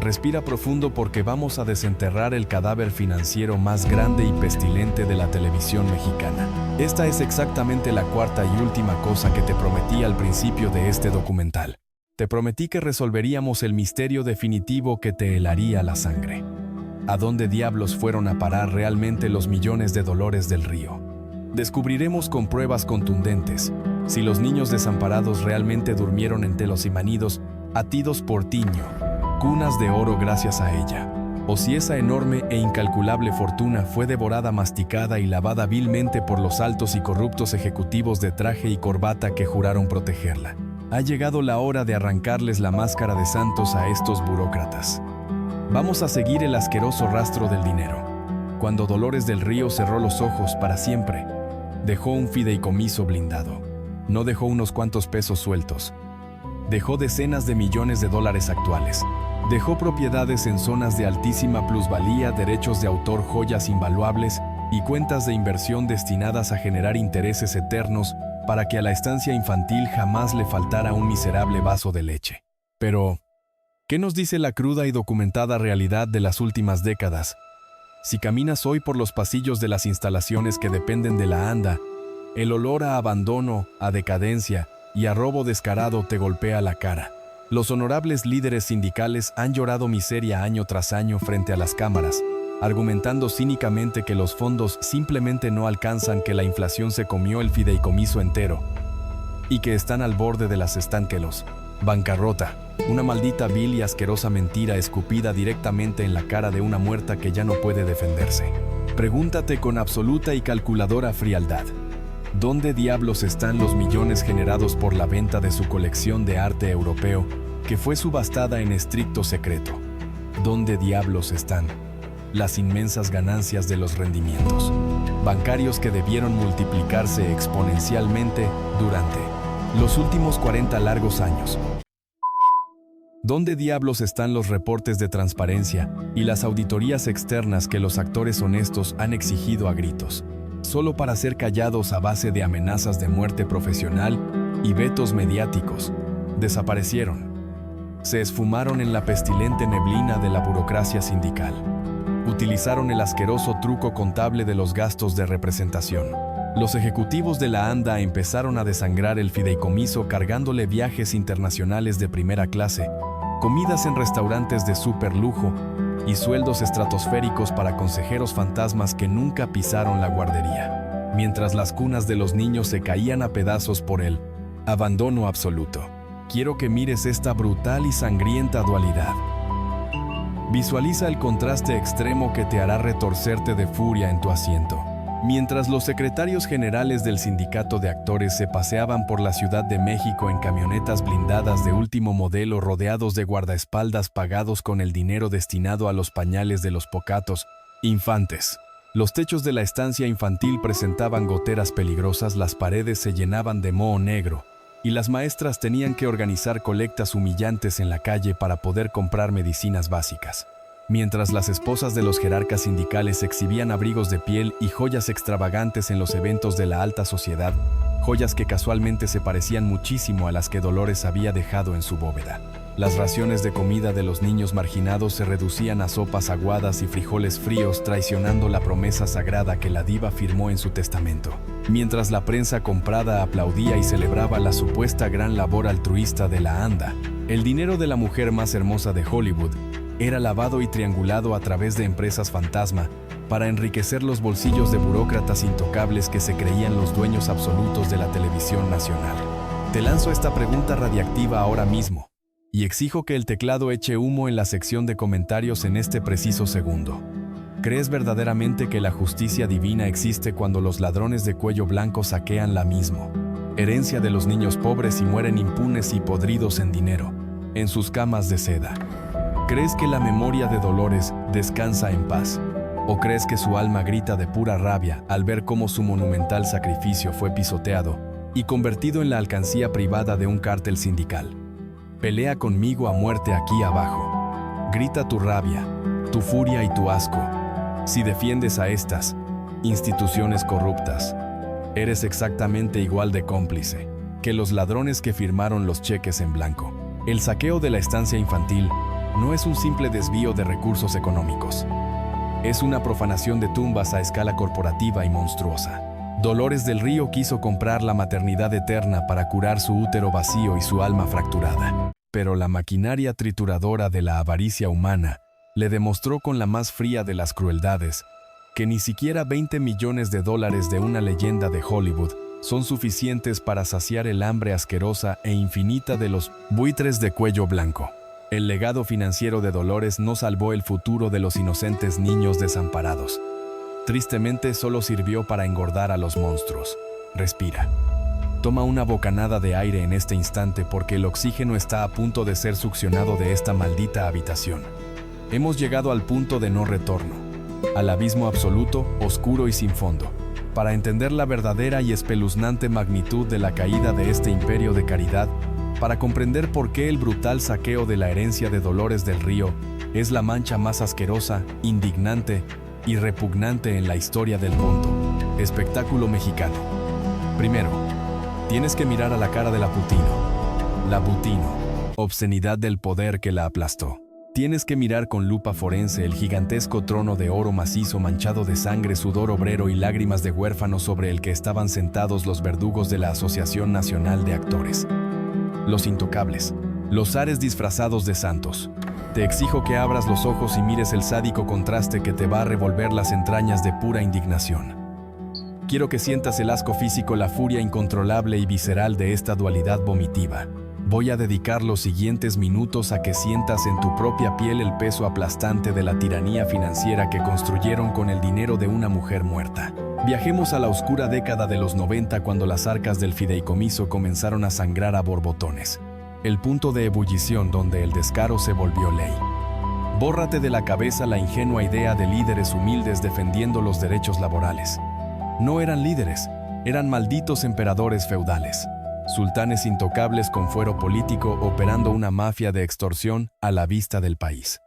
Respira profundo porque vamos a desenterrar el cadáver financiero más grande y pestilente de la televisión mexicana. Esta es exactamente la cuarta y última cosa que te prometí al principio de este documental. Te prometí que resolveríamos el misterio definitivo que te helaría la sangre. ¿A dónde diablos fueron a parar realmente los millones de Dolores del Río? Descubriremos con pruebas contundentes si los niños desamparados realmente durmieron en telos y manidos, atidos por tiño, cunas de oro gracias a ella, o si esa enorme e incalculable fortuna fue devorada, masticada y lavada vilmente por los altos y corruptos ejecutivos de traje y corbata que juraron protegerla. Ha llegado la hora de arrancarles la máscara de santos a estos burócratas. Vamos a seguir el asqueroso rastro del dinero. Cuando Dolores del Río cerró los ojos para siempre, dejó un fideicomiso blindado. No dejó unos cuantos pesos sueltos. Dejó decenas de millones de dólares actuales. Dejó propiedades en zonas de altísima plusvalía, derechos de autor, joyas invaluables y cuentas de inversión destinadas a generar intereses eternos para que a la estancia infantil jamás le faltara un miserable vaso de leche. Pero, ¿qué nos dice la cruda y documentada realidad de las últimas décadas? Si caminas hoy por los pasillos de las instalaciones que dependen de la ANDA, el olor a abandono, a decadencia y a robo descarado te golpea la cara. Los honorables líderes sindicales han llorado miseria año tras año frente a las cámaras, argumentando cínicamente que los fondos simplemente no alcanzan, que la inflación se comió el fideicomiso entero y que están al borde de las estanquelos. Bancarrota, una maldita vil y asquerosa mentira escupida directamente en la cara de una muerta que ya no puede defenderse. Pregúntate con absoluta y calculadora frialdad, ¿dónde diablos están los millones generados por la venta de su colección de arte europeo, que fue subastada en estricto secreto? ¿Dónde diablos están las inmensas ganancias de los rendimientos bancarios que debieron multiplicarse exponencialmente durante los últimos 40 largos años? ¿Dónde diablos están los reportes de transparencia y las auditorías externas que los actores honestos han exigido a gritos, solo para ser callados a base de amenazas de muerte profesional y vetos mediáticos? Desaparecieron. Se esfumaron en la pestilente neblina de la burocracia sindical. Utilizaron el asqueroso truco contable de los gastos de representación. Los ejecutivos de la ANDA empezaron a desangrar el fideicomiso cargándole viajes internacionales de primera clase, comidas en restaurantes de superlujo y sueldos estratosféricos para consejeros fantasmas que nunca pisaron la guardería, mientras las cunas de los niños se caían a pedazos por el abandono absoluto. Quiero que mires esta brutal y sangrienta dualidad. Visualiza el contraste extremo que te hará retorcerte de furia en tu asiento. Mientras los secretarios generales del sindicato de actores se paseaban por la Ciudad de México en camionetas blindadas de último modelo rodeados de guardaespaldas pagados con el dinero destinado a los pañales de los pocatos infantes. Los techos de la estancia infantil presentaban goteras peligrosas, las paredes se llenaban de moho negro, y las maestras tenían que organizar colectas humillantes en la calle para poder comprar medicinas básicas. Mientras las esposas de los jerarcas sindicales exhibían abrigos de piel y joyas extravagantes en los eventos de la alta sociedad, joyas que casualmente se parecían muchísimo a las que Dolores había dejado en su bóveda. Las raciones de comida de los niños marginados se reducían a sopas aguadas y frijoles fríos, traicionando la promesa sagrada que la diva firmó en su testamento. Mientras la prensa comprada aplaudía y celebraba la supuesta gran labor altruista de la ANDA, el dinero de la mujer más hermosa de Hollywood era lavado y triangulado a través de empresas fantasma para enriquecer los bolsillos de burócratas intocables que se creían los dueños absolutos de la televisión nacional. Te lanzo esta pregunta radiactiva ahora mismo, y exijo que el teclado eche humo en la sección de comentarios en este preciso segundo. ¿Crees verdaderamente que la justicia divina existe cuando los ladrones de cuello blanco saquean la misma herencia de los niños pobres y mueren impunes y podridos en dinero, en sus camas de seda? ¿Crees que la memoria de Dolores descansa en paz? ¿O crees que su alma grita de pura rabia al ver cómo su monumental sacrificio fue pisoteado y convertido en la alcancía privada de un cártel sindical? Pelea conmigo a muerte aquí abajo. Grita tu rabia, tu furia y tu asco. Si defiendes a estas instituciones corruptas, eres exactamente igual de cómplice que los ladrones que firmaron los cheques en blanco. El saqueo de la estancia infantil no es un simple desvío de recursos económicos. Es una profanación de tumbas a escala corporativa y monstruosa. Dolores del Río quiso comprar la maternidad eterna para curar su útero vacío y su alma fracturada. Pero la maquinaria trituradora de la avaricia humana le demostró con la más fría de las crueldades que ni siquiera 20 millones de dólares de una leyenda de Hollywood son suficientes para saciar el hambre asquerosa e infinita de los buitres de cuello blanco. El legado financiero de Dolores no salvó el futuro de los inocentes niños desamparados. Tristemente, solo sirvió para engordar a los monstruos. Respira. Toma una bocanada de aire en este instante porque el oxígeno está a punto de ser succionado de esta maldita habitación. Hemos llegado al punto de no retorno. al abismo absoluto, oscuro y sin fondo. Para entender la verdadera y espeluznante magnitud de la caída de este imperio de caridad, para comprender por qué el brutal saqueo de la herencia de Dolores del Río es la mancha más asquerosa, indignante y repugnante en la historia del bonto espectáculo mexicano. Primero, tienes que mirar a la cara de la Butino, obscenidad del poder que la aplastó. Tienes que mirar con lupa forense el gigantesco trono de oro macizo manchado de sangre, sudor obrero y lágrimas de huérfanos sobre el que estaban sentados los verdugos de la Asociación Nacional de Actores. Los intocables, los zares disfrazados de santos. Te exijo que abras los ojos y mires el sádico contraste que te va a revolver las entrañas de pura indignación. Quiero que sientas el asco físico, la furia incontrolable y visceral de esta dualidad vomitiva. Voy a dedicar los siguientes minutos a que sientas en tu propia piel el peso aplastante de la tiranía financiera que construyeron con el dinero de una mujer muerta. Viajemos a la oscura década de los 90 cuando las arcas del fideicomiso comenzaron a sangrar a borbotones. El punto de ebullición donde el descaro se volvió ley. Bórrate de la cabeza la ingenua idea de líderes humildes defendiendo los derechos laborales. No eran líderes, eran malditos emperadores feudales. Sultanes intocables con fuero político operando una mafia de extorsión a la vista del país.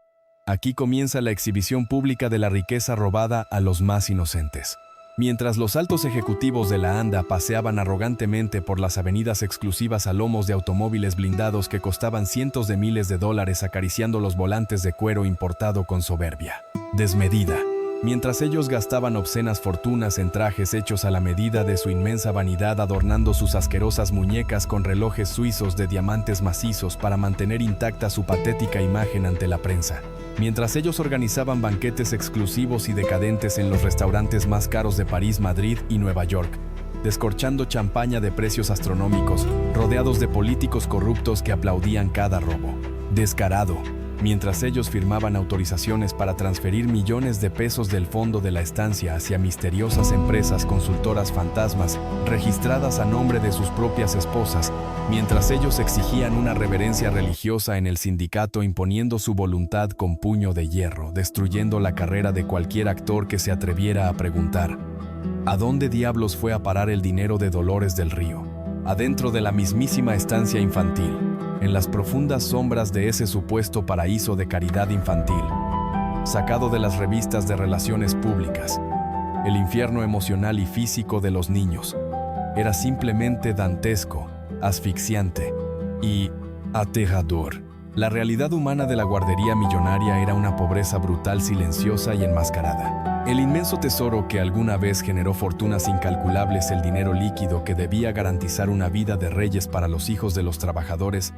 Aquí comienza la exhibición pública de la riqueza robada a los más inocentes. Mientras los altos ejecutivos de la ANDA paseaban arrogantemente por las avenidas exclusivas a lomos de automóviles blindados que costaban cientos de miles de dólares acariciando los volantes de cuero importado con soberbia desmedida. Mientras ellos gastaban obscenas fortunas en trajes hechos a la medida de su inmensa vanidad adornando sus asquerosas muñecas con relojes suizos de diamantes macizos para mantener intacta su patética imagen ante la prensa. Mientras ellos organizaban banquetes exclusivos y decadentes en los restaurantes más caros de París, Madrid y Nueva York, descorchando champaña de precios astronómicos, rodeados de políticos corruptos que aplaudían cada robo descarado. Mientras ellos firmaban autorizaciones para transferir millones de pesos del fondo de la estancia hacia misteriosas empresas consultoras fantasmas registradas a nombre de sus propias esposas, mientras ellos exigían una reverencia religiosa en el sindicato imponiendo su voluntad con puño de hierro, destruyendo la carrera de cualquier actor que se atreviera a preguntar ¿a dónde diablos fue a parar el dinero de Dolores del Río? Adentro de la mismísima estancia infantil, en las profundas sombras de ese supuesto paraíso de caridad infantil, sacado de las revistas de relaciones públicas, el infierno emocional y físico de los niños era simplemente dantesco, asfixiante y aterrador. La realidad humana de la guardería millonaria era una pobreza brutal, silenciosa y enmascarada. El inmenso tesoro que alguna vez generó fortunas incalculables, el dinero líquido que debía garantizar una vida de reyes para los hijos de los trabajadores,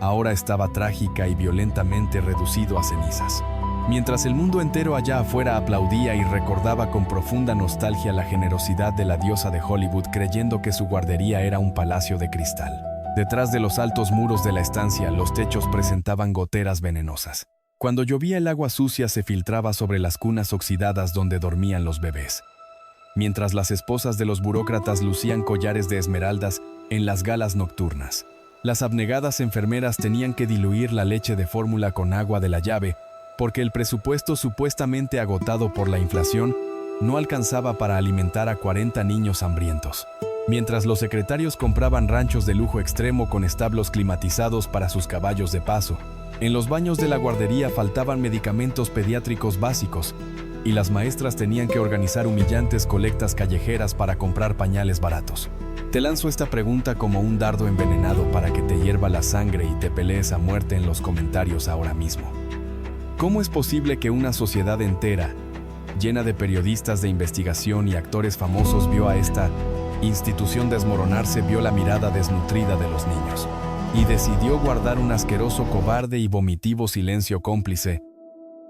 ahora estaba trágica y violentamente reducido a cenizas. Mientras el mundo entero allá afuera aplaudía y recordaba con profunda nostalgia la generosidad de la diosa de Hollywood creyendo que su guardería era un palacio de cristal. Detrás de los altos muros de la estancia, los techos presentaban goteras venenosas. Cuando llovía, el agua sucia se filtraba sobre las cunas oxidadas donde dormían los bebés. Mientras las esposas de los burócratas lucían collares de esmeraldas en las galas nocturnas. Las abnegadas enfermeras tenían que diluir la leche de fórmula con agua de la llave, porque el presupuesto supuestamente agotado por la inflación no alcanzaba para alimentar a 40 niños hambrientos. Mientras los secretarios compraban ranchos de lujo extremo con establos climatizados para sus caballos de paso, en los baños de la guardería faltaban medicamentos pediátricos básicos, y las maestras tenían que organizar humillantes colectas callejeras para comprar pañales baratos. Te lanzo esta pregunta como un dardo envenenado para que te hierva la sangre y te pelees a muerte en los comentarios ahora mismo. ¿Cómo es posible que una sociedad entera, llena de periodistas de investigación y actores famosos, vio a esta institución desmoronarse, vio la mirada desnutrida de los niños y decidió guardar un asqueroso, cobarde y vomitivo silencio cómplice?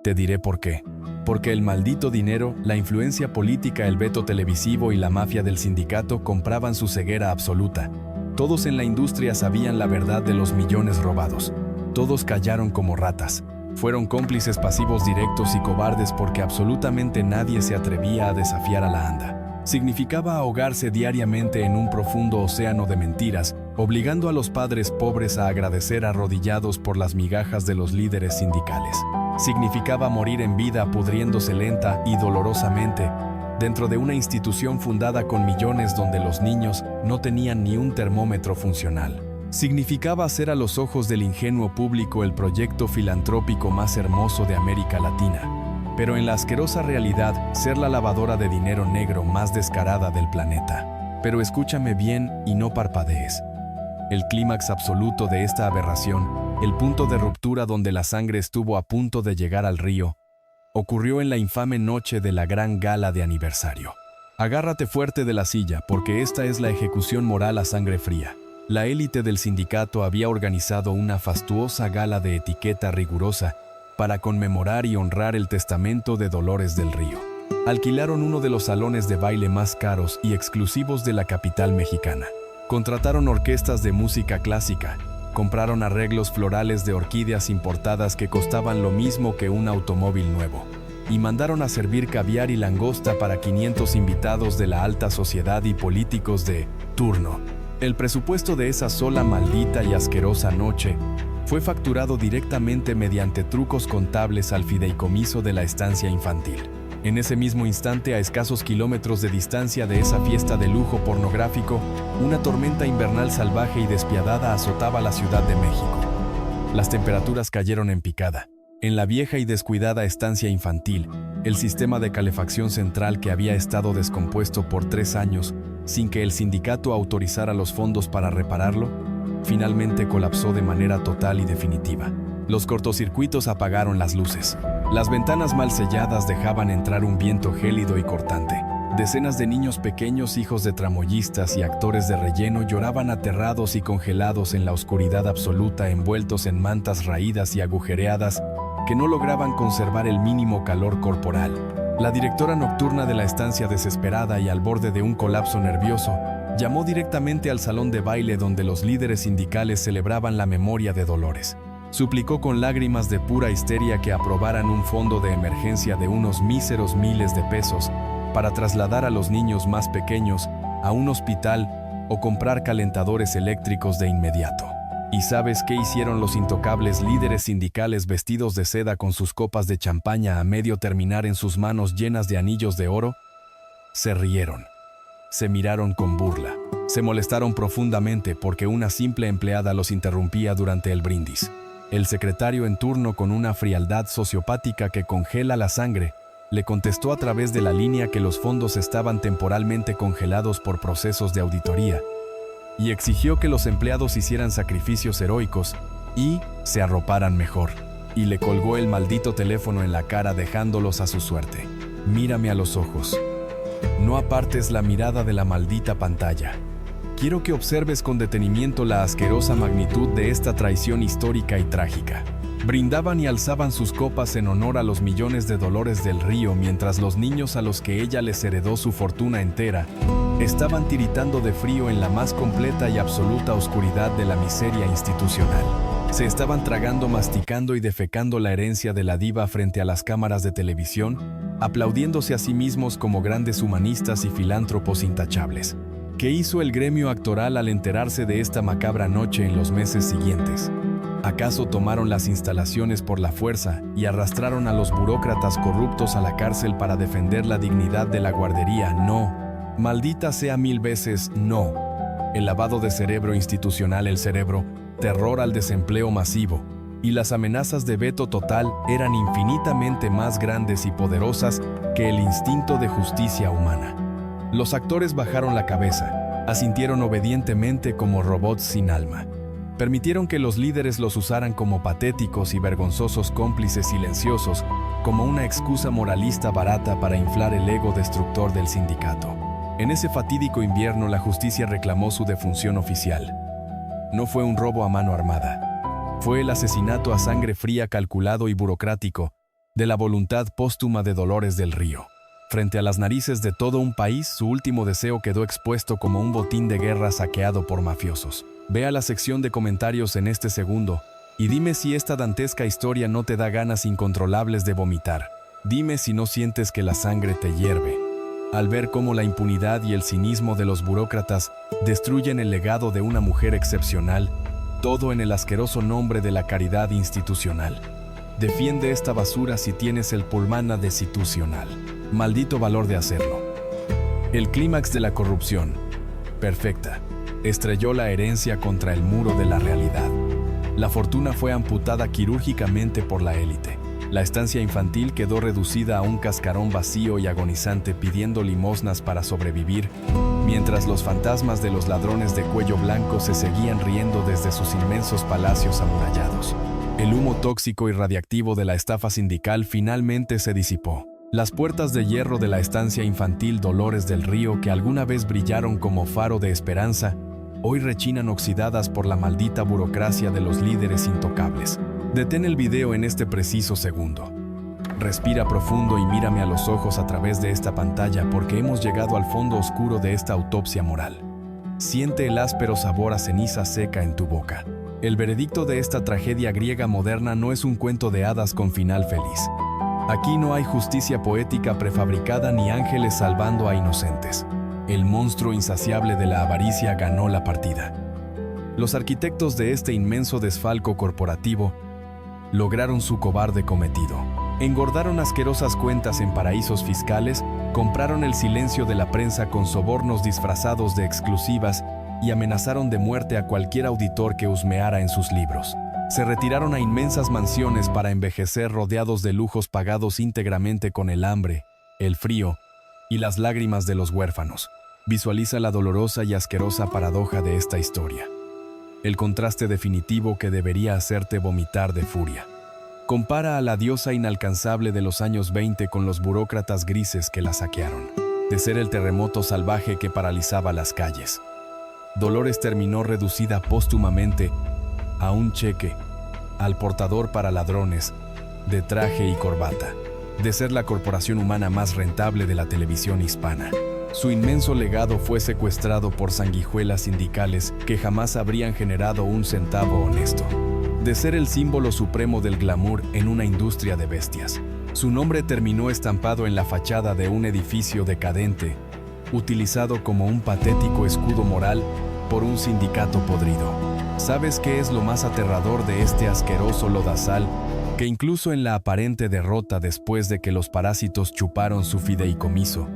Te diré por qué. Porque el maldito dinero, la influencia política, el veto televisivo y la mafia del sindicato compraban su ceguera absoluta. Todos en la industria sabían la verdad de los millones robados. Todos callaron como ratas. Fueron cómplices pasivos directos y cobardes porque absolutamente nadie se atrevía a desafiar a la ANDA. Significaba ahogarse diariamente en un profundo océano de mentiras, obligando a los padres pobres a agradecer arrodillados por las migajas de los líderes sindicales. Significaba morir en vida pudriéndose lenta y dolorosamente dentro de una institución fundada con millones donde los niños no tenían ni un termómetro funcional. Significaba hacer a los ojos del ingenuo público el proyecto filantrópico más hermoso de América Latina, pero en la asquerosa realidad ser la lavadora de dinero negro más descarada del planeta. Pero escúchame bien y no parpadees. El clímax absoluto de esta aberración, el punto de ruptura donde la sangre estuvo a punto de llegar al río, ocurrió en la infame noche de la gran gala de aniversario. Agárrate fuerte de la silla porque esta es la ejecución moral a sangre fría. La élite del sindicato había organizado una fastuosa gala de etiqueta rigurosa para conmemorar y honrar el testamento de Dolores del Río. Alquilaron uno de los salones de baile más caros y exclusivos de la capital mexicana. Contrataron orquestas de música clásica, compraron arreglos florales de orquídeas importadas que costaban lo mismo que un automóvil nuevo, y mandaron a servir caviar y langosta para 500 invitados de la alta sociedad y políticos de turno. El presupuesto de esa sola maldita y asquerosa noche fue facturado directamente mediante trucos contables al fideicomiso de la estancia infantil. En ese mismo instante, a escasos kilómetros de distancia de esa fiesta de lujo pornográfico, una tormenta invernal salvaje y despiadada azotaba la Ciudad de México. Las temperaturas cayeron en picada. En la vieja y descuidada estancia infantil, el sistema de calefacción central que había estado descompuesto por 3 años, sin que el sindicato autorizara los fondos para repararlo, finalmente colapsó de manera total y definitiva. Los cortocircuitos apagaron las luces. Las ventanas mal selladas dejaban entrar un viento gélido y cortante. Decenas de niños pequeños, hijos de tramoyistas y actores de relleno, lloraban aterrados y congelados en la oscuridad absoluta, envueltos en mantas raídas y agujereadas que no lograban conservar el mínimo calor corporal. La directora nocturna de la estancia, desesperada y al borde de un colapso nervioso, llamó directamente al salón de baile donde los líderes sindicales celebraban la memoria de Dolores. Suplicó con lágrimas de pura histeria que aprobaran un fondo de emergencia de unos míseros miles de pesos para trasladar a los niños más pequeños a un hospital o comprar calentadores eléctricos de inmediato. ¿Y sabes qué hicieron los intocables líderes sindicales vestidos de seda con sus copas de champaña a medio terminar en sus manos llenas de anillos de oro? Se rieron. Se miraron con burla. Se molestaron profundamente porque una simple empleada los interrumpía durante el brindis. El secretario en turno, con una frialdad sociopática que congela la sangre, le contestó a través de la línea que los fondos estaban temporalmente congelados por procesos de auditoría, y exigió que los empleados hicieran sacrificios heroicos y se arroparan mejor. Y le colgó el maldito teléfono en la cara, dejándolos a su suerte. Mírame a los ojos. No apartes la mirada de la maldita pantalla. Quiero que observes con detenimiento la asquerosa magnitud de esta traición histórica y trágica. Brindaban y alzaban sus copas en honor a los millones de Dolores del Río, mientras los niños a los que ella les heredó su fortuna entera estaban tiritando de frío en la más completa y absoluta oscuridad de la miseria institucional. Se estaban tragando, masticando y defecando la herencia de la diva frente a las cámaras de televisión, aplaudiéndose a sí mismos como grandes humanistas y filántropos intachables. ¿Qué hizo el gremio actoral al enterarse de esta macabra noche en los meses siguientes? ¿Acaso tomaron las instalaciones por la fuerza y arrastraron a los burócratas corruptos a la cárcel para defender la dignidad de la guardería? No. Maldita sea 1000 veces, no. El lavado de cerebro institucional, el cerebro, terror al desempleo masivo, y las amenazas de veto total eran infinitamente más grandes y poderosas que el instinto de justicia humana. Los actores bajaron la cabeza, asintieron obedientemente como robots sin alma. Permitieron que los líderes los usaran como patéticos y vergonzosos cómplices silenciosos, como una excusa moralista barata para inflar el ego destructor del sindicato. En ese fatídico invierno, la justicia reclamó su defunción oficial. No fue un robo a mano armada. Fue el asesinato a sangre fría, calculado y burocrático de la voluntad póstuma de Dolores del Río. Frente a las narices de todo un país, su último deseo quedó expuesto como un botín de guerra saqueado por mafiosos. Ve a la sección de comentarios en este segundo y dime si esta dantesca historia no te da ganas incontrolables de vomitar. Dime si no sientes que la sangre te hierve al ver cómo la impunidad y el cinismo de los burócratas destruyen el legado de una mujer excepcional, todo en el asqueroso nombre de la caridad institucional. Defiende esta basura si tienes el pulmana destitucional. Maldito valor de hacerlo. El clímax de la corrupción. Perfecta. Estrelló la herencia contra el muro de la realidad. La fortuna fue amputada quirúrgicamente por la élite. La estancia infantil quedó reducida a un cascarón vacío y agonizante pidiendo limosnas para sobrevivir, mientras los fantasmas de los ladrones de cuello blanco se seguían riendo desde sus inmensos palacios amurallados. El humo tóxico y radiactivo de la estafa sindical finalmente se disipó. Las puertas de hierro de la estancia infantil Dolores del Río, que alguna vez brillaron como faro de esperanza, hoy rechinan oxidadas por la maldita burocracia de los líderes intocables. Detén el video en este preciso segundo. Respira profundo y mírame a los ojos a través de esta pantalla, porque hemos llegado al fondo oscuro de esta autopsia moral. Siente el áspero sabor a ceniza seca en tu boca. El veredicto de esta tragedia griega moderna no es un cuento de hadas con final feliz. Aquí no hay justicia poética prefabricada ni ángeles salvando a inocentes. El monstruo insaciable de la avaricia ganó la partida. Los arquitectos de este inmenso desfalco corporativo lograron su cobarde cometido. Engordaron asquerosas cuentas en paraísos fiscales, compraron el silencio de la prensa con sobornos disfrazados de exclusivas y amenazaron de muerte a cualquier auditor que husmeara en sus libros. Se retiraron a inmensas mansiones para envejecer rodeados de lujos pagados íntegramente con el hambre, el frío y las lágrimas de los huérfanos. Visualiza la dolorosa y asquerosa paradoja de esta historia. El contraste definitivo que debería hacerte vomitar de furia. Compara a la diosa inalcanzable de los años 20 con los burócratas grises que la saquearon, de ser el terremoto salvaje que paralizaba las calles. Dolores terminó reducida póstumamente a un cheque al portador para ladrones de traje y corbata, de ser la corporación humana más rentable de la televisión hispana. Su inmenso legado fue secuestrado por sanguijuelas sindicales que jamás habrían generado un centavo honesto. De ser el símbolo supremo del glamour en una industria de bestias, su nombre terminó estampado en la fachada de un edificio decadente, utilizado como un patético escudo moral por un sindicato podrido. ¿Sabes qué es lo más aterrador de este asqueroso lodazal? Que incluso en la aparente derrota después de que los parásitos chuparon su fideicomiso,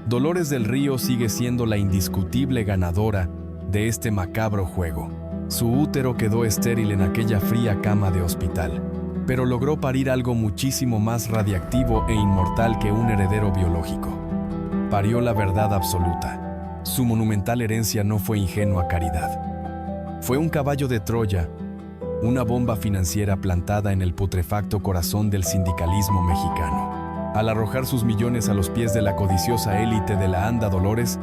Dolores del Río sigue siendo la indiscutible ganadora de este macabro juego. Su útero quedó estéril en aquella fría cama de hospital, pero logró parir algo muchísimo más radiactivo e inmortal que un heredero biológico. Parió la verdad absoluta. Su monumental herencia no fue ingenua caridad. Fue un caballo de Troya, una bomba financiera plantada en el putrefacto corazón del sindicalismo mexicano. Al arrojar sus millones a los pies de la codiciosa élite de la ANDA Dolores,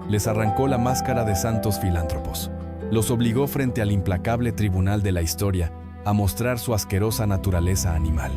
les arrancó la máscara de santos filántropos. Los obligó frente al implacable tribunal de la historia a mostrar su asquerosa naturaleza animal.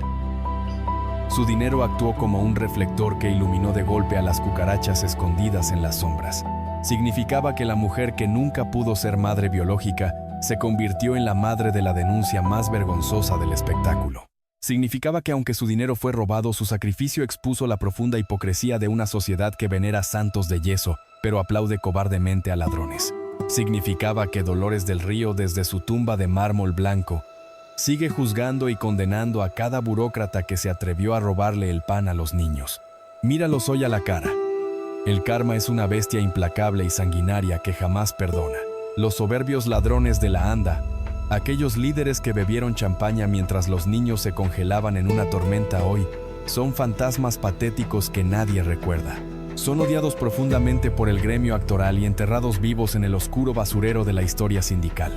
Su dinero actuó como un reflector que iluminó de golpe a las cucarachas escondidas en las sombras. Significaba que la mujer que nunca pudo ser madre biológica se convirtió en la madre de la denuncia más vergonzosa del espectáculo. Significaba que aunque su dinero fue robado, su sacrificio expuso la profunda hipocresía de una sociedad que venera santos de yeso, pero aplaude cobardemente a ladrones. Significaba que Dolores del Río, desde su tumba de mármol blanco, sigue juzgando y condenando a cada burócrata que se atrevió a robarle el pan a los niños. Míralos hoy a la cara. El karma es una bestia implacable y sanguinaria que jamás perdona. Los soberbios ladrones de la ANDA, aquellos líderes que bebieron champaña mientras los niños se congelaban en una tormenta hoy, son fantasmas patéticos que nadie recuerda. Son odiados profundamente por el gremio actoral y enterrados vivos en el oscuro basurero de la historia sindical.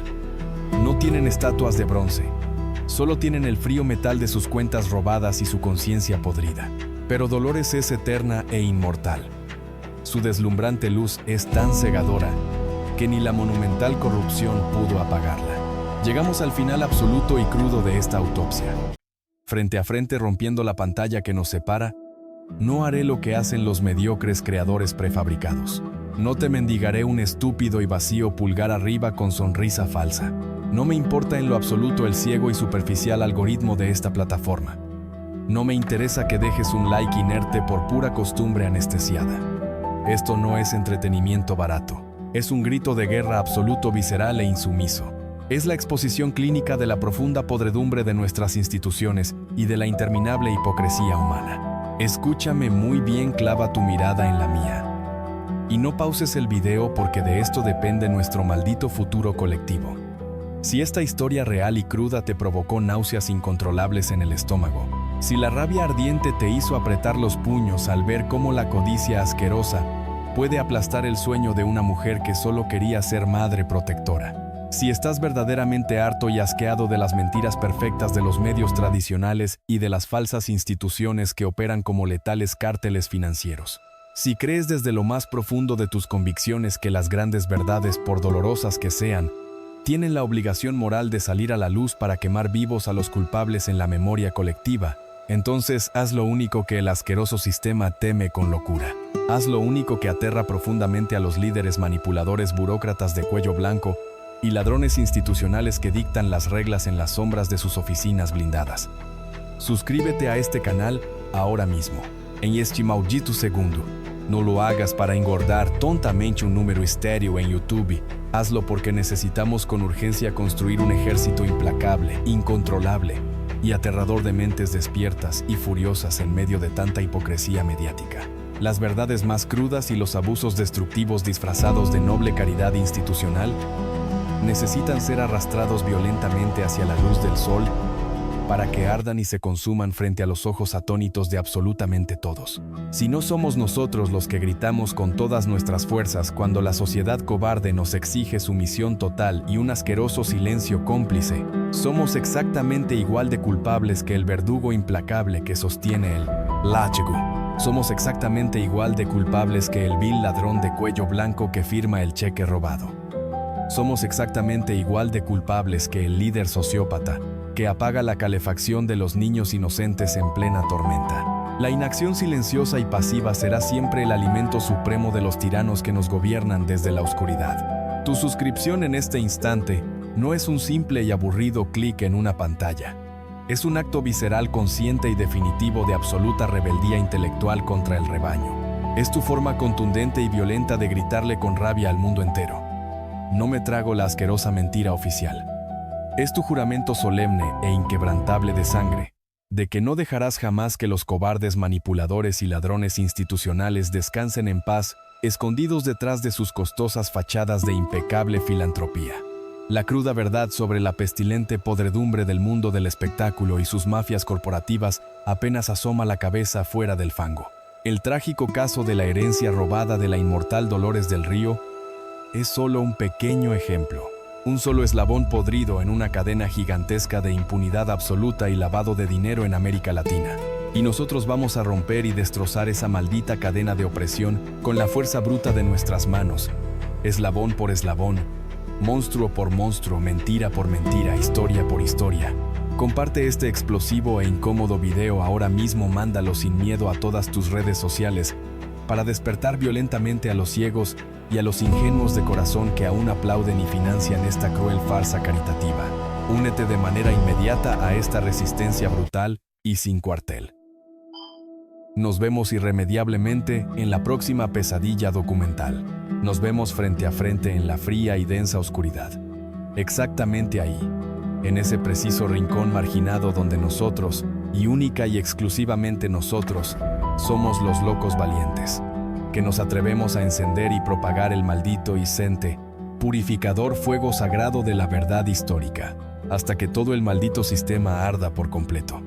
No tienen estatuas de bronce, solo tienen el frío metal de sus cuentas robadas y su conciencia podrida. Pero Dolores es eterna e inmortal. Su deslumbrante luz es tan cegadora que ni la monumental corrupción pudo apagarla. Llegamos al final absoluto y crudo de esta autopsia. Frente a frente, rompiendo la pantalla que nos separa, no haré lo que hacen los mediocres creadores prefabricados. No te mendigaré un estúpido y vacío pulgar arriba con sonrisa falsa. No me importa en lo absoluto el ciego y superficial algoritmo de esta plataforma. No me interesa que dejes un like inerte por pura costumbre anestesiada. Esto no es entretenimiento barato. Es un grito de guerra absoluto, visceral e insumiso. Es la exposición clínica de la profunda podredumbre de nuestras instituciones y de la interminable hipocresía humana. Escúchame muy bien, clava tu mirada en la mía. Y no pauses el video porque de esto depende nuestro maldito futuro colectivo. Si esta historia real y cruda te provocó náuseas incontrolables en el estómago, si la rabia ardiente te hizo apretar los puños al ver cómo la codicia asquerosa puede aplastar el sueño de una mujer que solo quería ser madre protectora, si estás verdaderamente harto y asqueado de las mentiras perfectas de los medios tradicionales y de las falsas instituciones que operan como letales cárteles financieros, si crees desde lo más profundo de tus convicciones que las grandes verdades, por dolorosas que sean, tienen la obligación moral de salir a la luz para quemar vivos a los culpables en la memoria colectiva, entonces haz lo único que el asqueroso sistema teme con locura. Haz lo único que aterra profundamente a los líderes manipuladores, burócratas de cuello blanco y ladrones institucionales que dictan las reglas en las sombras de sus oficinas blindadas. Suscríbete a este canal ahora mismo, en este maldito segundo. No lo hagas para engordar tontamente un número estéreo en YouTube. Hazlo porque necesitamos con urgencia construir un ejército implacable, incontrolable y aterrador de mentes despiertas y furiosas en medio de tanta hipocresía mediática. Las verdades más crudas y los abusos destructivos disfrazados de noble caridad institucional necesitan ser arrastrados violentamente hacia la luz del sol para que ardan y se consuman frente a los ojos atónitos de absolutamente todos. Si no somos nosotros los que gritamos con todas nuestras fuerzas cuando la sociedad cobarde nos exige sumisión total y un asqueroso silencio cómplice, somos exactamente igual de culpables que el verdugo implacable que sostiene el látigo. Somos exactamente igual de culpables que el vil ladrón de cuello blanco que firma el cheque robado. Somos exactamente igual de culpables que el líder sociópata que apaga la calefacción de los niños inocentes en plena tormenta. La inacción silenciosa y pasiva será siempre el alimento supremo de los tiranos que nos gobiernan desde la oscuridad. Tu suscripción en este instante no es un simple y aburrido clic en una pantalla. Es un acto visceral, consciente y definitivo de absoluta rebeldía intelectual contra el rebaño. Es tu forma contundente y violenta de gritarle con rabia al mundo entero: no me trago la asquerosa mentira oficial. Es tu juramento solemne e inquebrantable de sangre, de que no dejarás jamás que los cobardes manipuladores y ladrones institucionales descansen en paz, escondidos detrás de sus costosas fachadas de impecable filantropía. La cruda verdad sobre la pestilente podredumbre del mundo del espectáculo y sus mafias corporativas apenas asoma la cabeza fuera del fango. El trágico caso de la herencia robada de la inmortal Dolores del Río es solo un pequeño ejemplo. Un solo eslabón podrido en una cadena gigantesca de impunidad absoluta y lavado de dinero en América Latina. Y nosotros vamos a romper y destrozar esa maldita cadena de opresión con la fuerza bruta de nuestras manos, eslabón por eslabón, monstruo por monstruo, mentira por mentira, historia por historia. Comparte este explosivo e incómodo video ahora mismo, mándalo sin miedo a todas tus redes sociales para despertar violentamente a los ciegos y a los ingenuos de corazón que aún aplauden y financian esta cruel farsa caritativa. Únete de manera inmediata a esta resistencia brutal y sin cuartel. Nos vemos irremediablemente en la próxima pesadilla documental. Nos vemos frente a frente en la fría y densa oscuridad. Exactamente ahí, en ese preciso rincón marginado donde nosotros, y única y exclusivamente nosotros, somos los locos valientes, que nos atrevemos a encender y propagar el maldito y sente, purificador fuego sagrado de la verdad histórica, hasta que todo el maldito sistema arda por completo.